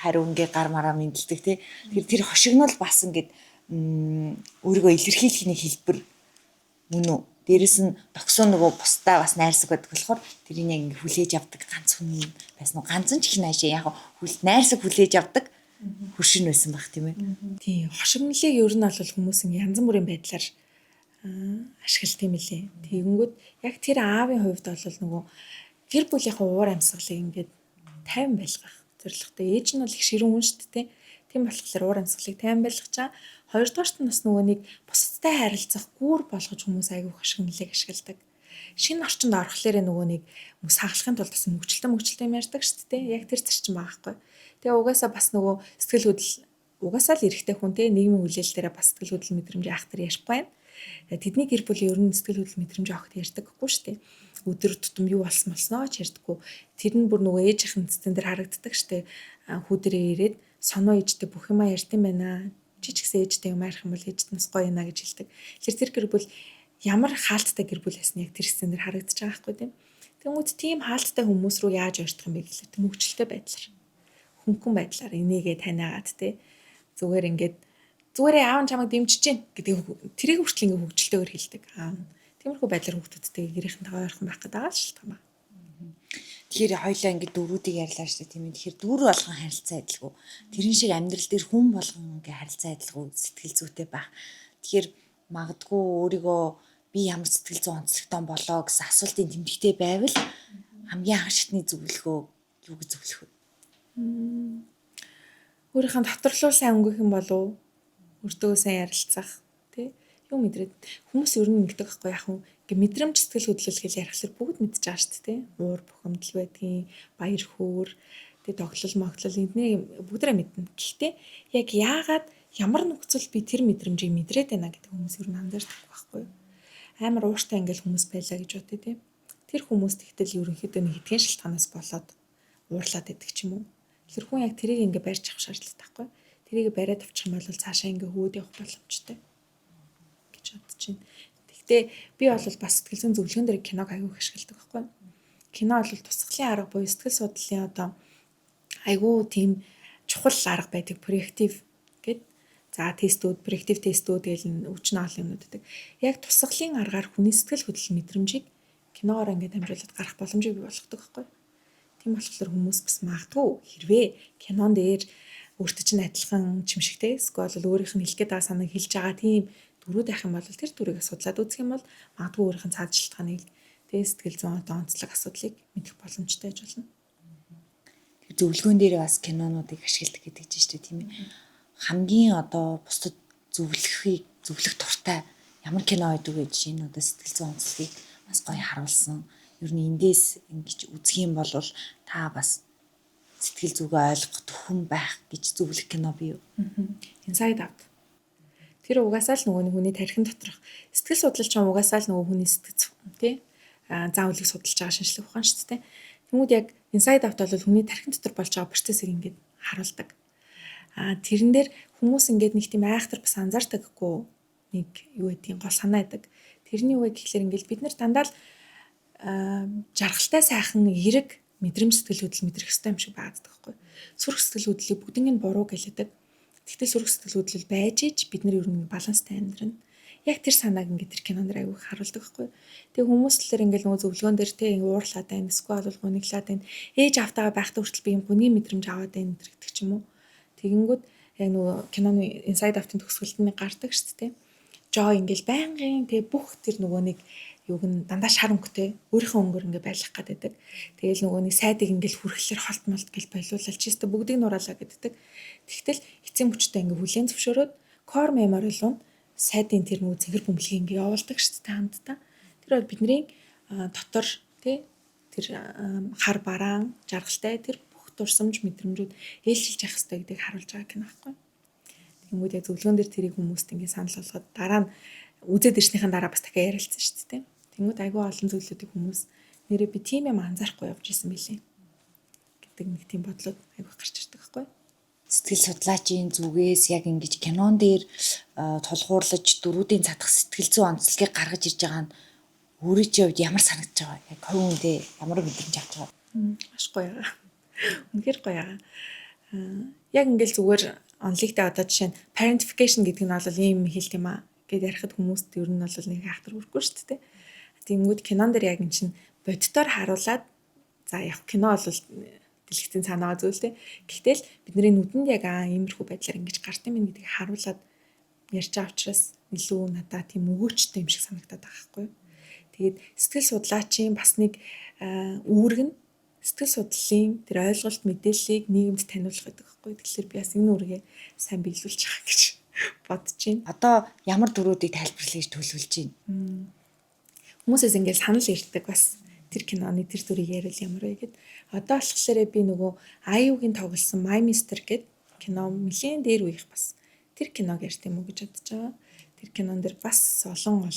S1: хариу ингээ гар мараа мэдлдэг тий. Тэр хошигнол бас ингээ өөрийгөө илэрхийлэх нэг хэлбэр мөн үү? Дээрэс нь тогсоо нөгөө бусдаа бас найрсаг байдаг болохоор тэрийг ингээ хүлээж авдаг ганц хүн байсан уу? Ганц нь ч их наашаа яг найрсаг хүлээж авдаг хөршин байсан баг тийм ээ.
S2: Тийм хошигнолыг ер нь бол хүмүүс янз бүрийн байдлаар ашигладаг юм лээ. Тэгэнгүүт яг тэр аавын хувьд бол нөгөө гэр бүлийнхээ уур амьсгалыг ингээд 50 байлгах зорилготой. Ээж нь бол их ширүүн хүн шүү дээ. Тийм болохоор уур амьсгалыг 50 байлгах чаа. Хоёрдугаарт нь бас нөгөө нэг бусадтай харилцах гүүр болгож хүмүүс айгүй хошигнолыг ашигладаг. Шинэ орчинд орохлоор нөгөө нэг хүмүүс хагахын тулд бас мөвчлөлтөө юм ярьдаг шүү дээ. Яг тэр зарчим байгаа байхгүй. Тэгээ угаасаа бас нөгөө сэтгэл хөдлөл угаасаа л эрэгтэй хүн те нийгмийн хүлээлт дээр бас сэтгэл хөдлөл мэдрэмж авах тэр ярихгүй байна. Тэдний гэр бүлийн ер нь сэтгэл хөдлөл мэдрэмж авахд ярьдаггүй шүү дээ. өдөр тутам юу болсноо ч ярьдаггүй. Тэр нь бүр нөгөө ээжийнхэн цэцэн дээр харагддаг штэ. Хүүдэрээ ирээд соноо ээжтэй бүх юма ярьдсан байна. Чи ч гэсэн ээжтэй юм арих юм бол ээжт нас гоё яана гэж хэлдэг. Тэр гэр бүл ямар хаалттай гэр бүл байсан яг тэр хэсэг дээр харагдаж байгаа байхгүй тийм. Тэнгүүд тийм хаалттай хүмүүс рүү яаж ойртох юм бэ гэхлээр мөвчлөлтэй байдлаар. Хөнгөн байдлаар энийгээ таниагаад те. Зүгээр ингээд зүгээрээ аав чамайг дэмжиж гин гэдэг тэрийг хүртэл ингээд хөвгчлөлтөөр хэлдэг. Тиймэрхүү байдлаар хүүхдүүдтэй гэрийнхэнтэйгээ ойрхон байх гэдэг байгаа шалтгаан ба.
S1: Тэгэхээр хоёлаа ингээд дөрүүдийг ярьлаа шүү дээ тийм ээ. Тэгэхээр дүүр болгон харилцаа адилгүй. Тэрэн шиг амьдрал дээр хүн болгон ингээд харилцаа адилгүй сэтгэл зүйтэй байх. Тэгэхээр магадгүй өөрийгөө би ямар сэтгэл зүйн онцлогтой болоо гэсэн асуултын тэмдэгтэй байвал хамгийн анх шатны зөвлөгөө юу гэж зөвлөх вэ?
S2: Өөрийнхөө доторлуу сайн өнгөх юм болов өртөө сайн ярилцах тий юу мэдрээд хүмүүс ер нь ингэдэг байхгүй яг хүн ингээ мэдрэмж сэтгэл хөдлөл гэж ярихлаар бүгд мэдж байгаа шүү дээ тий уур бухимдал байдгийн баяр хөөр тий тоглол моглол эдний бүгдээ мэднэ. Гэхдээ яг яагаад ямар нөхцөл би тэр мэдрэмжийг мэдрээд байна гэдэг хүмүүс ер нь анзаардаг байхгүй юу? Амар ууртай ингээл хүмүүс байлаа гэж бодъё тий. Тэр хүмүүс тэгтэл ерөнхийдөө нэг хэдхэн шалтгаанаас болоод уурлаад байдаг ч юм уу. Тэр хүн яг тэрийг ингээ барьж авах шаардлагатай байхгүй. Тэрийг бариад авчих юм бол цаашаа ингээ хөөд явах боломжтой гэж бодож байна. Гэхдээ би бол бас сэтгэл зүйн зөвлөгөөн дээр киног аягүй ашигладаг байхгүй. Кино бол тусгалын арга буюу сэтгэл судлалын одоо айгүй тийм чухал арга байдаг проектив гэд. За тестүүд, проектив тестүүд гэл өвчин олон юмнууд байдаг. Яг тусгалын аргаар хүний сэтгэл хөдлөл мэдрэмжийг киногоор ингээд амжуулаад гарах боломжийг бий болгодог байхгүй. Тийм болохоор хүмүүс бас магадгүй хэрвээ кинон дээр өөртөө чинь адилхан чимшигтэй эсвэл өөрийнх нь хэлэх гээд байгаа санааг хэлж байгаа тийм дөрүүд байх юм бол тэр дүрийг судлаад үзэх юм бол магадгүй өөрийнх нь цаад шалтгааныг тэгээ сэтгэл зүйн одоо онцлог асуудлыг мэдэх боломжтой байж болно.
S1: Тэр зөвлөгөөн дээр бас кинонуудыг ашигладаг гэдэг чинь шүү дээ тийм ээ. Хамгийн одоо бусдад зөвлөх туртай ямар кино байдаг вэ жишээ нь одоо сэтгэл зүйн онцлогийг бас гоё харуулсан. Ер нь эндээс ингэж үзэх юм бол та бас сэтгэл зүгээ ойлгох төхөн байх гэж зөвлөх кино бий юу?
S2: Inside Out. Тэр угаасаа л нөгөө хүний тархин доторх сэтгэл судлалч угаасаа л нөгөө хүний сэтгэц тий заавлыг судалж байгаа шинжлэх ухаан шүү дээ. Тэнгүүд яг Inside Out бол хүний тархин дотор болж байгаа процессыг ингээд харуулдаг. Тэрэн дээр хүмүүс ингээд нэг тийм айхтар бас анзаардаггүй нэг юу гэдгийг гол санаа байдаг. Тэрний юу гэхэлэр ингээд бид нар дандаа л жаргалтай сайхан эерэг мэдрэмж сэтгэл хөдлөл мэдрэх хэрэгтэй юм шиг байгаад байхгүй. Сүрх сэтгэл хөдлөлийг бүгднийг буруу гэлээдэг. Тэгтээ сүрх сэтгэл хөдлөл байж ич бид нар ер нь баланстай амьдрна. Яг тэр санааг ингээд тэр кинонд аягүй харуулдаг байхгүй. Тэгээ хүмүүс тэлэр ингээд нөгөө зөвлөгөөн дээр те уурлаад байна, эсвэл бол гуниглаад байна. Ээж автагаа байхдаа хүртэл би юм гуний мэдрэмж аваад байна гэдэг ч юм уу. Тэгэнгүүт яг нөгөө киноны Inside Out-ын төгсгөлтөнд гардаг шүү дээ. Жоо ингээд байнгын тэгээ бүх тэр нөгөө нэг юуг нь дандаа шар өнгөтэй өөрийнхөө өнгөөр ингээд байлгах гэдэг. Тэгээл нөгөө нэг сайдыг ингээд хүрхлээр холт молт гэл болиулаад чистэ бүгдийг нураалаа гэдэг. Тэгтэл эцсийн мөчтэй ингээд хүлэн зөвшөөрөөд core memory руу сайдын тэр нөгөө цэгэр бөмбөлгийг ингээд явуулдаг шүү дээ хамтдаа. Тэр бол бидний дотор тий тэр хар бараан жаргалтай тэр бүх дурсамж мэдрэмжүүд ээлжилж явах хэрэгтэй гэдгийг харуулж байгаа кино байхгүй. Тэнгүүд яг зөвлөгөөн дээр тэрийг хүмүүст ингээд санал болгоод дараа нь үзээд ирснийхэн дараа бас дахиад ярилцсан шүү дээ. Тэнгүүд айгүй олон зүйлүүдийг хүмүүс нэрээ би тийм юм анзаарахгүй явж исэн билээ гэдэг нэг тийм бодлоод айгүй гарч ирдэг байхгүй.
S1: Сэтгэл судлаачийн зүгээс яг ингэж кинон дээр тулгуурлаж дөрүүдийн цадах сэтгэл зүйн онцлогийг гаргаж ирж байгаа нь өөрийн хувьд ямар санагдаж байгаа? Яг хувь үндэ ямар мэдрэмж авч байгаа?
S2: Маш гоё байгаа. Үнэхээр гоё байгаа. Яг ингээл зүгээр онлигтай одоо жишээ нь parentification гэдэг нь бол ийм хэлт юм аа гэд ярихад хүмүүст ер нь бол нэг хайхтар хүрхгүй шүү дээ. Тэнгүүд кинон дээр яг эн чинь бодитоор харуулад за яг кино бол дэлгэцийн санаа зүйлтэй. Гэхдээ л бидний нүдэнд яг иймэрхүү байдлаар ингэж гарт юм гэдгийг харуулад ярьж байгаа учраас илүү надад тийм өгөөчтэй юм шиг санагдаад байгаа байхгүй юу. Тэгээд сэтгэл судлаачийн бас нэг үүрэг нь сэтгэл судлалын тэр ойлголт мэдээллийг нийгэмд таниулах гэдэг байхгүй. Тэгэхээр би бас энэ үүргээ сайн биелүүлж байгаа гэж бодож байна.
S1: Одоо ямар дөрүүдийг тайлбарлах гэж төлөвлөж байна?
S2: Хүмүүсээс ингээд санал ирдэг бас тэр киноны тэр дүрийг ярил ямар вэ гэд. Одоо болохоор би нөгөө Аюугийн тоглосон My Mister гэд кино нэлийн дээр үеих бас тэр киног ярьт юм уу гэж бодож байгаа. Тэр кинон дээр бас олон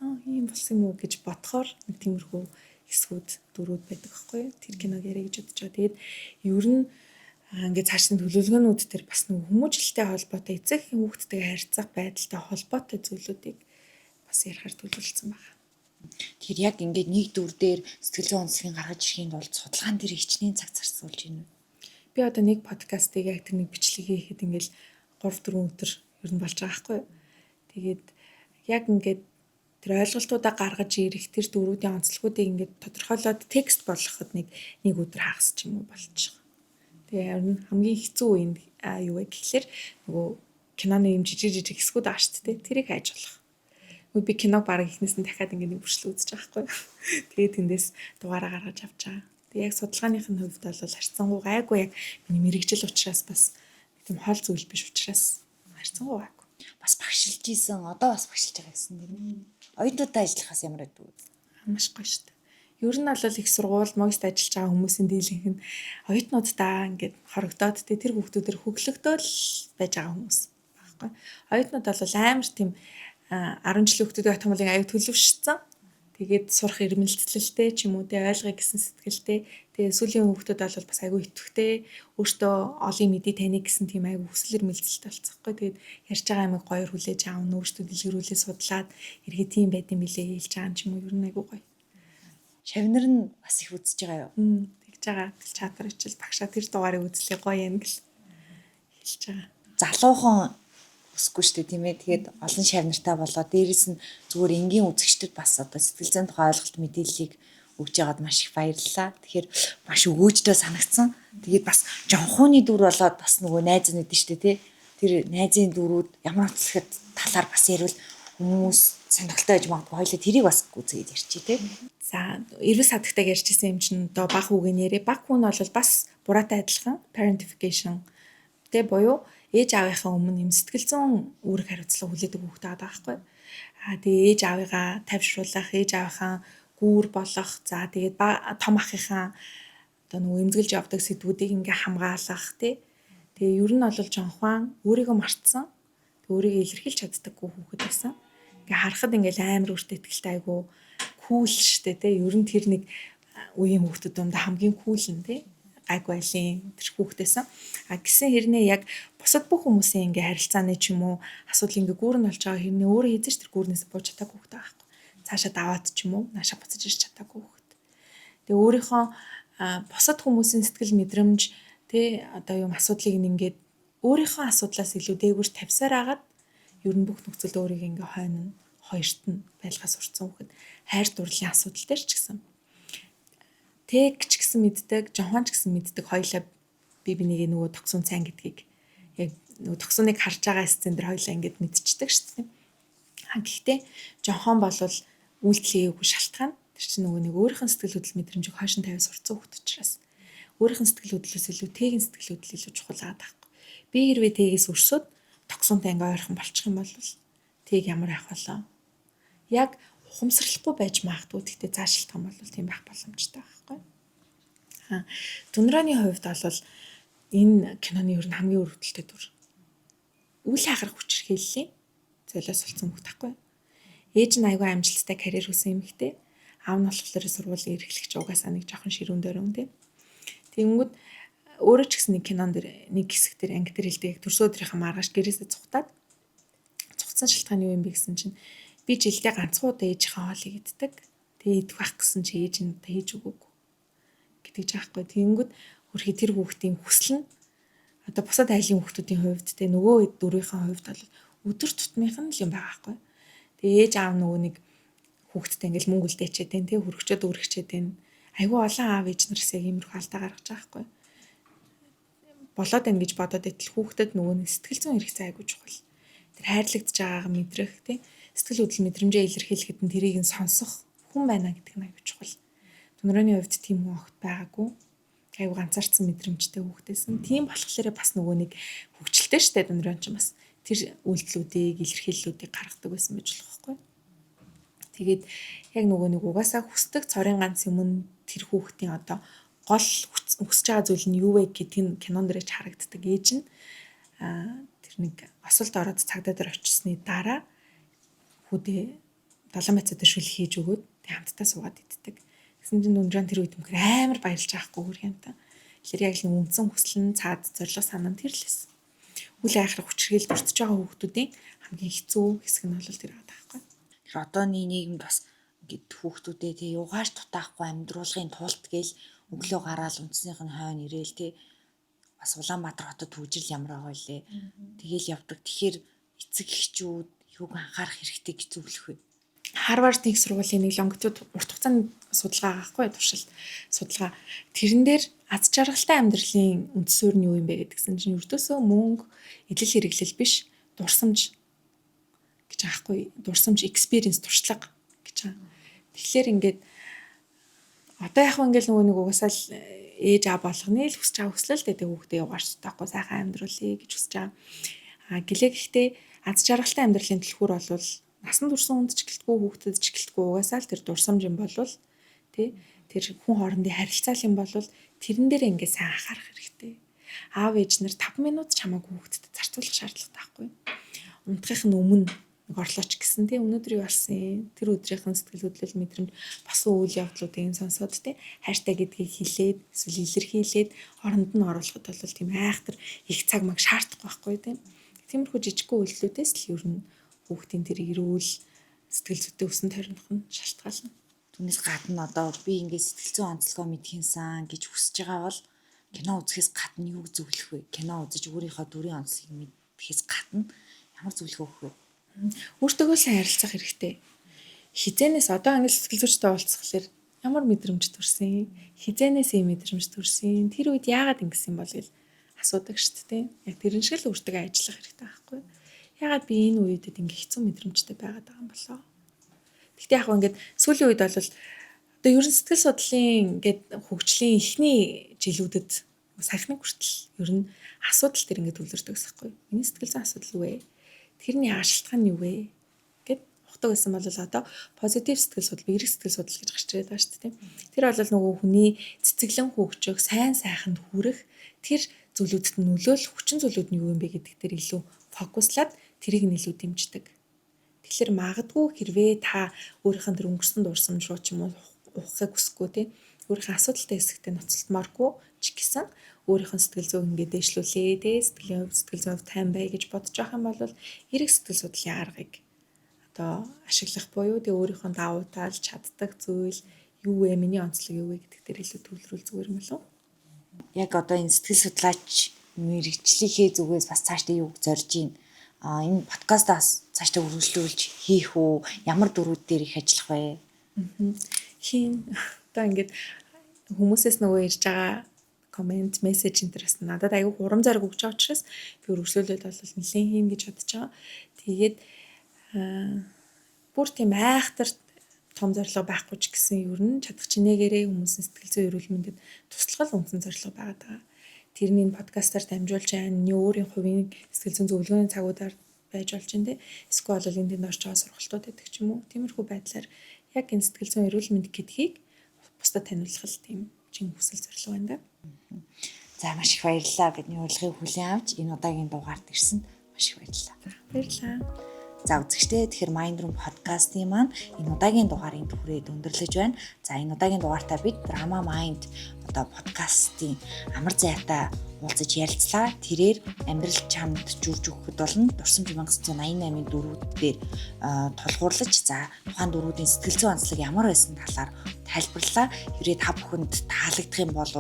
S2: Ийм болсон юм уу гэж бодохоор нэг тиймэрхүү хэсгүүд дөрүүд байдаг байхгүй. Тэр киног яриа гэж бодож байгаа. Тэгээд ер нь ингээд цаашдын төлөвлөгөөнүүд төр бас нэг хүмүүжлэлтэй холбоотой эцэг хүүхдтэйгээ харьцах байдалтай холбоотой зүйлүүдийг бас ярихаар төлөвлөсөн байна.
S1: Тэгэхээр яг ингээд нэг дүр дээр сэтгэл зүйн онцлогийг гаргаж ирэхийн тулд судалгаан дээр хичнээн цаг зарцуулж байна уу?
S2: Би одоо нэг подкастыг яг тэр нэг бичлэг хийхэд ингээл 3-4 өдөр ер нь болж байгаа байхгүй юу. Тэгээд яг ингээд тэр ойлголтуудаа гаргаж ирэх тэр дөрүүдийн онцлогуудыг ингээд тодорхойлоод текст болгоход нэг өдөр хагас ч юм уу болчих. Тэгээ харин хамгийн хэцүү үе нь юу вэ гэхэлэр нөгөө киноны юм жижиг хэсгүүд байгаа шүү дээ. Тэрийг хайж болох. Нөгөө би киног бараг ихнээс нь дахиад ингээд нэг бүрчлээ үзэж байгаа байхгүй. Тэгээ тэндээс дугаараа гаргаж авч байгаа. Тэгээ яг судалгааныхын хувьд бол харьцангуй гайгүй яг миний мэрэгжил учраас бас тийм хол зүйл биш учраас харьцангуй гайгүй.
S1: Бас багшилж ийсэн, одоо бас багшилж байгаа гэсэн тийм ээ. Оюутнуудтай ажиллахаас ямар байдаг вэ?
S2: Маш гоё шүү дээ. Ер нь бол их сургууль, могст ажиллаж байгаа хүмүүсийн дийлэнх нь оюутнуудаа ингээд хорогдоод тэр хүүхдүүдээр хөглөгдөөл байж байгаа хүмүүс байхгүй. Оюутнууд бол амар тийм 10 жилийн хүүхдүүдийн отомлын аяг төлөвшсөн. Тэгээд сурах ирмэлцлэлтэй ч юм уу тэ ойлгоё гэсэн сэтгэлтэй. Тэгээд сүүлийн хүүхдүүд бол бас айгүй итгэвтэй. Өөртөө олын мэдээ таних гэсэн тийм айгүй хүсэл ирмэлцэлтэй болцсохгүй. Тэгээд ярьж байгаа юмыг гоёор хүлээж аавн өөртөө дэлгэрүүлээ судлаад эргээ тийм байд юм билээ хэлж байгаа юм ч юм уу ер нь айгүй гоё.
S1: Шавнар нь бас их үзэж байгаа юу?
S2: Тэгж байгаа. Чатар ичил багшаа тэр дугаарыг үзлээ гоё юм гэл хэлж байгаа.
S1: Залуухан өсөхгүй шүү дээ тийм ээ. Тэгээд олон шавнартай болоо дээрэс нь зүгээр энгийн үзэгчдэд бас одоо сэтгэл зүйн тухай ойлголт мэдээллийг өгж яагаад маш их баярлалаа. Тэгэхээр маш өгөөжтэй санагдсан. Тэгээд бас жонхооны дүр болоод бас нөгөө найз нь өгдөн шүү дээ тий. Тэр найзын дүрүүд ямар утсахад талаар бас ярил хүмүүс сонирхолтой байж магадгүй хоёлаа тэрийг бас үзээд ярьчих тий.
S2: За, эрүүл садагтайг ярьжсэн юм чинь одоо баг хүүгийн нэрээ баг хүн бол бас бураатай адилхан parentification тэ буюу ээж аавынхаа өмнө юм сэтгэл зүйн үүрэг хариуцлага хүлээдэг хүүхдээ байгаа байхгүй. Тэгээ ээж аавыгаа тавьшруулах, ээж аавынхаа гүүр болох, за тэгээд том ахынхаа одоо нөгөө эмзэглэж явдаг сэдвүүдийг ингээ хамгаалах тий. Тэгээ ер нь бол жонхван өөрийгөө мартсан. Тэг өөрийгөө илэрхийлж чаддаггүй хүүхэд байсан. Ингээ харахад ингээл амар өөртөө ихтэй айгу кул штэ тий. Ер нь тэр нэг үеийн хүүхдүүд донд хамгийн кул нь тий. Гайгүй айлын тэр хүүхдээсэн. Гэсэн хэрнээ яг бусад бүх хүмүүсийн ингээ харилцааны ч юм уу асуудал ингээ гүүр нь болж байгаа хэрнээ өөрөө хийж тэр гүүрнээс бууж чадаагүй хүүхдээ байхгүй. Цаашаа даваад ч юм уу наашаа буцаж ирж чадаагүй хүүхэд. Тэгээ өөрийнхөө бусад хүмүүсийн сэтгэл мэдрэмж тий одоо юм асуудлыг ингээд өөрийнхөө асуудлаас илүү дээгүүр тавьсаар агаад ер нь бүх нөхцөлд өөрийг ингээ хойно хоёрт нь байлгаас урцсан хүүхэд хайр дурлалын асуудал дээр ч гэсэн тэг ч гэсэн мэддэг, жонхон ч гэсэн мэддэг хоёлаа би бинийг нөгөө тогсун цайн гэдгийг яг нөгөө тогсуныг харж байгаа сцен дээр хоёлаа ингээд мэдчихдэг шүү дээ. Гэхдээ жонхон бол үйлдэлээгүй шалтгаан тэр чинь нөгөө нэг өөрийнх нь сэтгэл хөдлөл мэдрэмжийг хойшин тавиад сурцсан хүүхд учраас өөрийнх нь сэтгэл хөдлөлөөс илүү тэгийн сэтгэл хөдлөл илүү чухал байгаа байхгүй. Би хэрвээ тэгээс өрсөд тогсунтай ингээ ойрхон болчих юм бол тэг ямар авах болоо. Яг ухамсарлахгүй байж магадгүй гэхдээ цаашлах юм бол тийм байх боломжтой байхгүй. Түнрээний хувьд бол энэ киноны ер нь хамгийн өрөвдөлтэй дүр. Үйл хагарах хүчирхийллийн золиос болсон хүүхд тахгүй. Ээж нь аягүй амжилттай карьер хүсэн эмэгтэй. Аав нь болохоор сургуулийн эрхлэгч угаасаа нэг жоохон ширүүн дөрөн тийм. Тэнгүүд өөрөө ч гэсэн нэг кинон дэр нэг хэсэг дээр анги дээр хэлдэг төрсө өдрийнхөө маргааш гэрээсээ цугцсан шалтгаан юу юм бэ гэсэн чинь би жилдээ ганцхан удаа ээжийнхээ хоолыг иддэг. Тэгээ идэх байх гэсэн чи ээж нь хийж өгөөгүй гэдэг жаахгүй. Тэнгүүд хөрхи тэр хүүхдийн хүсэл нь одоо бусад айлын хүүхдүүдийн хувьд те нөгөө дөрвийнхээ хувьд бол өдөр тутмынх нь л юм байгаа байхгүй. Тэгээ ээж аав нөгөө нэг хүүхдтэй ингээл мөнгө үлдээчээд те хөргөчөөд өргөчөөд энэ айгүй олон аав ээж нараас яг иймэрхүү алдаа гаргаж байгаа байхгүй. Болоод байна гэж бодоод итэл хүүхдэд нөгөө нэг сэтгэл зүйн хэрэгцээ айгүй чухал. Тэр хайрлагдж байгааг мэдрэх те сэтгэл хөдлөл мэдрэмжээ илэрхийлэхэд нь тэрийг нь сонсох хүн байна гэдэг нь айгүй чухал. Түнрээний хувьд тийм хүн огт байгаагүй. Айгүй ганцаарцсан мэдрэмжтэй хүүхдээсэн. Тийм болохоор бас нөгөө нэг хөвгчлөлтэй штэ түнрeen ч бас тэр үйлдэлүүдийг илэрхийллүүдийг гаргадаг байсан байж болох байхгүй. Тэгээд яг нөгөө нэг угаасаа хүсдэг цорын ганц юм нь тэр хүүхдийн одоо гол хүсэж байгаа зүйл нь юу вэ гэдгийг кинон дээрч харагддаг. Ээж нь тэр нэг осолд ороод цагдаа дээр очисны дараа хүүдээ 7 байцаатай шүл хийж өгөөд тэг хамтдаа суугаад иддэг. Гэсэн чинь өндрөн тэр үед мөхөр амар баярлж байгаахгүй хөр юм та. Тэгэхээр яг л үндсэн хүсэл нь цаад зорилго санаа тэр л байсан. Үл айхрах хүчрхийл дуртж байгаа хүүхдүүдийн хамгийн хэцүү хэсэг нь бол тэр байгаа байхгүй.
S1: Тэр одооны нийгэмд бас ингээд хүүхдүүдээ тий угааж дутаахгүй амьдруулгын тулд гээл өглөө гараал үндснийх нь хойно ирээл тий бас Улаанбаатар хотод түжил ямар байгаа вэ? Тэгээл явдаг. Тэгэхээр эцэг эхчүүд юуг анхаарах хэрэгтэй гэж зөвлөх вэ?
S2: Харвардын их сургуулийн нэг лонгитюд урт хугацааны судалгаа байхгүй туршилт судалгаа. Тэрэн дээр аз жаргалтай амьдралын үндсөөр нь юу юм бэ гэдгсэн чинь өртөөсөө мөнгө, идэл хэрэглэл биш, дурсамж гэж аахгүй. Дурсамж, experience, туршлага гэж байгаа. Тэгэхээр ингээд одоо яг ингээл нөгөө нэг угасаал ээж аа болгоны л хүсэж байгаа хүслэл гэдэг хүүхдээ угаарч таахгүй сайхан амьдруулъя гэж хүсэж байгаа. Гэлээ гэхдээ аз жаргалтай амьдралын түлхүүр болвол насан турш хүнд ч гэлтгүй хүүхдэд ч гэлтгүй угасаал тэр дурсамж юм болвол тий тэр хүн хоорондын харилцаа юм болвол тэрэн дээр ингээд сайн анхаарах хэрэгтэй. Аав ээж нар 5 минут ч хамаагүй хүүхдэд зарцуулах шаардлагатай байхгүй. Унтахын өмнө орлооч гэсэн тий өнөөдөр юу болсон тэр өдрийнхэн сэтгэл хөдлөл мэдрэмж басан үйл явдлуудыг сонсоод тий хайртай гэдгийг хэлээд эсвэл илэрхийлээд оронд нь оруулахад бол тийм айхтар их цаг маг шаардахгүй байхгүй тий. Тиймэрхүү жижигхэн үйлдэлүүдээс л ер нь хүүхдийн тэр эрүүл сэтгэл зүйтэй өсөн тойрнох нь шалтгаална.
S1: Түүнээс гадна одоо би ингээд сэтгэл зүйн онцлогоо мэдхийн сан гэж хүсэж байгаа бол кино үзэхээс гадна юу зөвлөх вэ? Кино үзэж өөрийнхөө дүрийн онцлогийг мэдхээс гадна ямар зөвлөгөө өгөх вэ?
S2: Өөртөөгөө сайн харилцах хэрэгтэй. Хизээнээс одоо англи сэтгэл зүйчтэй уулзхалаар ямар мэдрэмж төрсөн? Хизээнээс ийм мэдрэмж төрсөн? Тэр үед яагаад ингэсэн бол гэж асуудаг шүү дээ. Яг тэрэн шиг л өөртөө ажиллах хэрэгтэй байхгүй юу? Яагаад би энэ үедэд ингэ хэцүү мэдрэмжтэй байгаад байгаа юм болоо? Гэхдээ яг ингээд сүүлийн үед бол одоо ерөн сэтгэл судлалын ингээд хөгжлийн эхний жилүүдэд саяхны хүртэл ер нь асуудал төр ингээд төвлөрдөг гэсэхгүй. Миний сэтгэл зүйн асуудал юу вэ? Тэрний шалтгаан нь юу вэ? Гэт ухдаг байсан бол одоо позитив сэтгэл судлал, эерэг сэтгэл судлал гэж гарч ирээд байгаа шүү дээ. Тэр бол нөгөө хүний цэцэглэн хөгжих, сайн сайханд хүрэх тэр зүйлүүдэд нөлөөлөх хүчин зүйлүүд нь юу юм бэ гэдэг дээр илүү фокуслаад тэрийг нь илүү дэмждэг. Тэгэхээр магадгүй хэрвээ та өөрийнхөө тэр өнгөрсөн дурсамж руу ч юм уу ухахыг хүсэхгүй тий өөрийнхөө асуудалтай хэсэгтээ ноцтолмооргүй ч гэсэн өөрийнхөө сэтгэл зүйг ингээд дэвшлүүлээ тий сэтгэл зүйн тайван бай гэж бодож байгаа юм бол эерэг сэтгэл судлалын аргыг одоо ашиглах буюу тий өөрийнхөө давуу тал чаддаг зүйл юу вэ миний онцлог юу вэ гэдэг дээр илүү төвлөрүүл зүгээр юм болов.
S1: Яг одоо энэ сэтгэл судлаач мэрэгчлийнхээ зүгээс бас цаашдаа юу зорж байна? Энэ подкастаас цаашдаа үргэлжлүүлж хийх үү? Ямар дөрүүд дээр их ажиллах вэ?
S2: Хийн одоо ингээд хүмүүсээс нөгөө ирж байгаа комент, мессеж интерес надад аюу хурам зориг өгч байгаа учраас би үргэлжлүүлээд бол нэлээд хийн гэж бодож байгаа. Тэгээд бүр тийм айхтар том зорилго байхгүй ч гэсэн ер нь чадах чинээгээрээ хүмүүсийн сэтгэл зүйн эрүүл мэндэд туслах л үндсэн зорилго байгаад байгаа. Тэрний энэ подкастаар дамжуулж байгаа нь өөрийн хувийн сэтгэл зүйн зөвлөгөөний цагуудаар байж болж байна те. Эсвэл бол энд орж байгаа сургалтууд гэдэг ч юм уу. Тиймэрхүү байдлаар яг энэ сэтгэл зүйн эрүүл мэнд гэдгийг бусдад таниулах л тийм чин хүсэл зорилго байна да.
S1: За маш их баярлалаа. Бидний урилгыг хүлээн авч энэ удаагийн дугаард ирсэнд маш их баярлалаа.
S2: Баярлалаа.
S1: За үзэгчдээ тэгэхээр Mind Room подкастын маань энэ удаагийн дугаарыг түрээд өндөрлөж байна. За энэ удаагийн дугаартаа бид Drama Mind одоо подкастын амар зайтай уулзаж ярилцлаа. Тэрээр амьдрал чамд жүрж өгөхөд болно. Дурсамж 1988-ын дөрүүд дээр тулгуурлаж за тухайн дөрүүдийн сэтгэл зүйн онцлог ямар байсан талаар тайлбарлалаа. Хэрвээ та бүхэнд таалагдах юм бол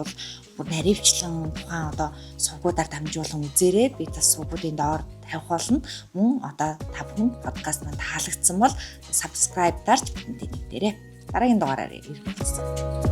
S1: бүр наривчлан тухайн одоо сувгуудаар дамжуулан үзээрэй. Би бас сувгуудын доор тавих болно. Мөн одоо та бүхэн подкаст манд таалагдсан бол subscribe дарж бидэнтэй нэгдээрэй. Дараагийн дугаараар ирэх болно.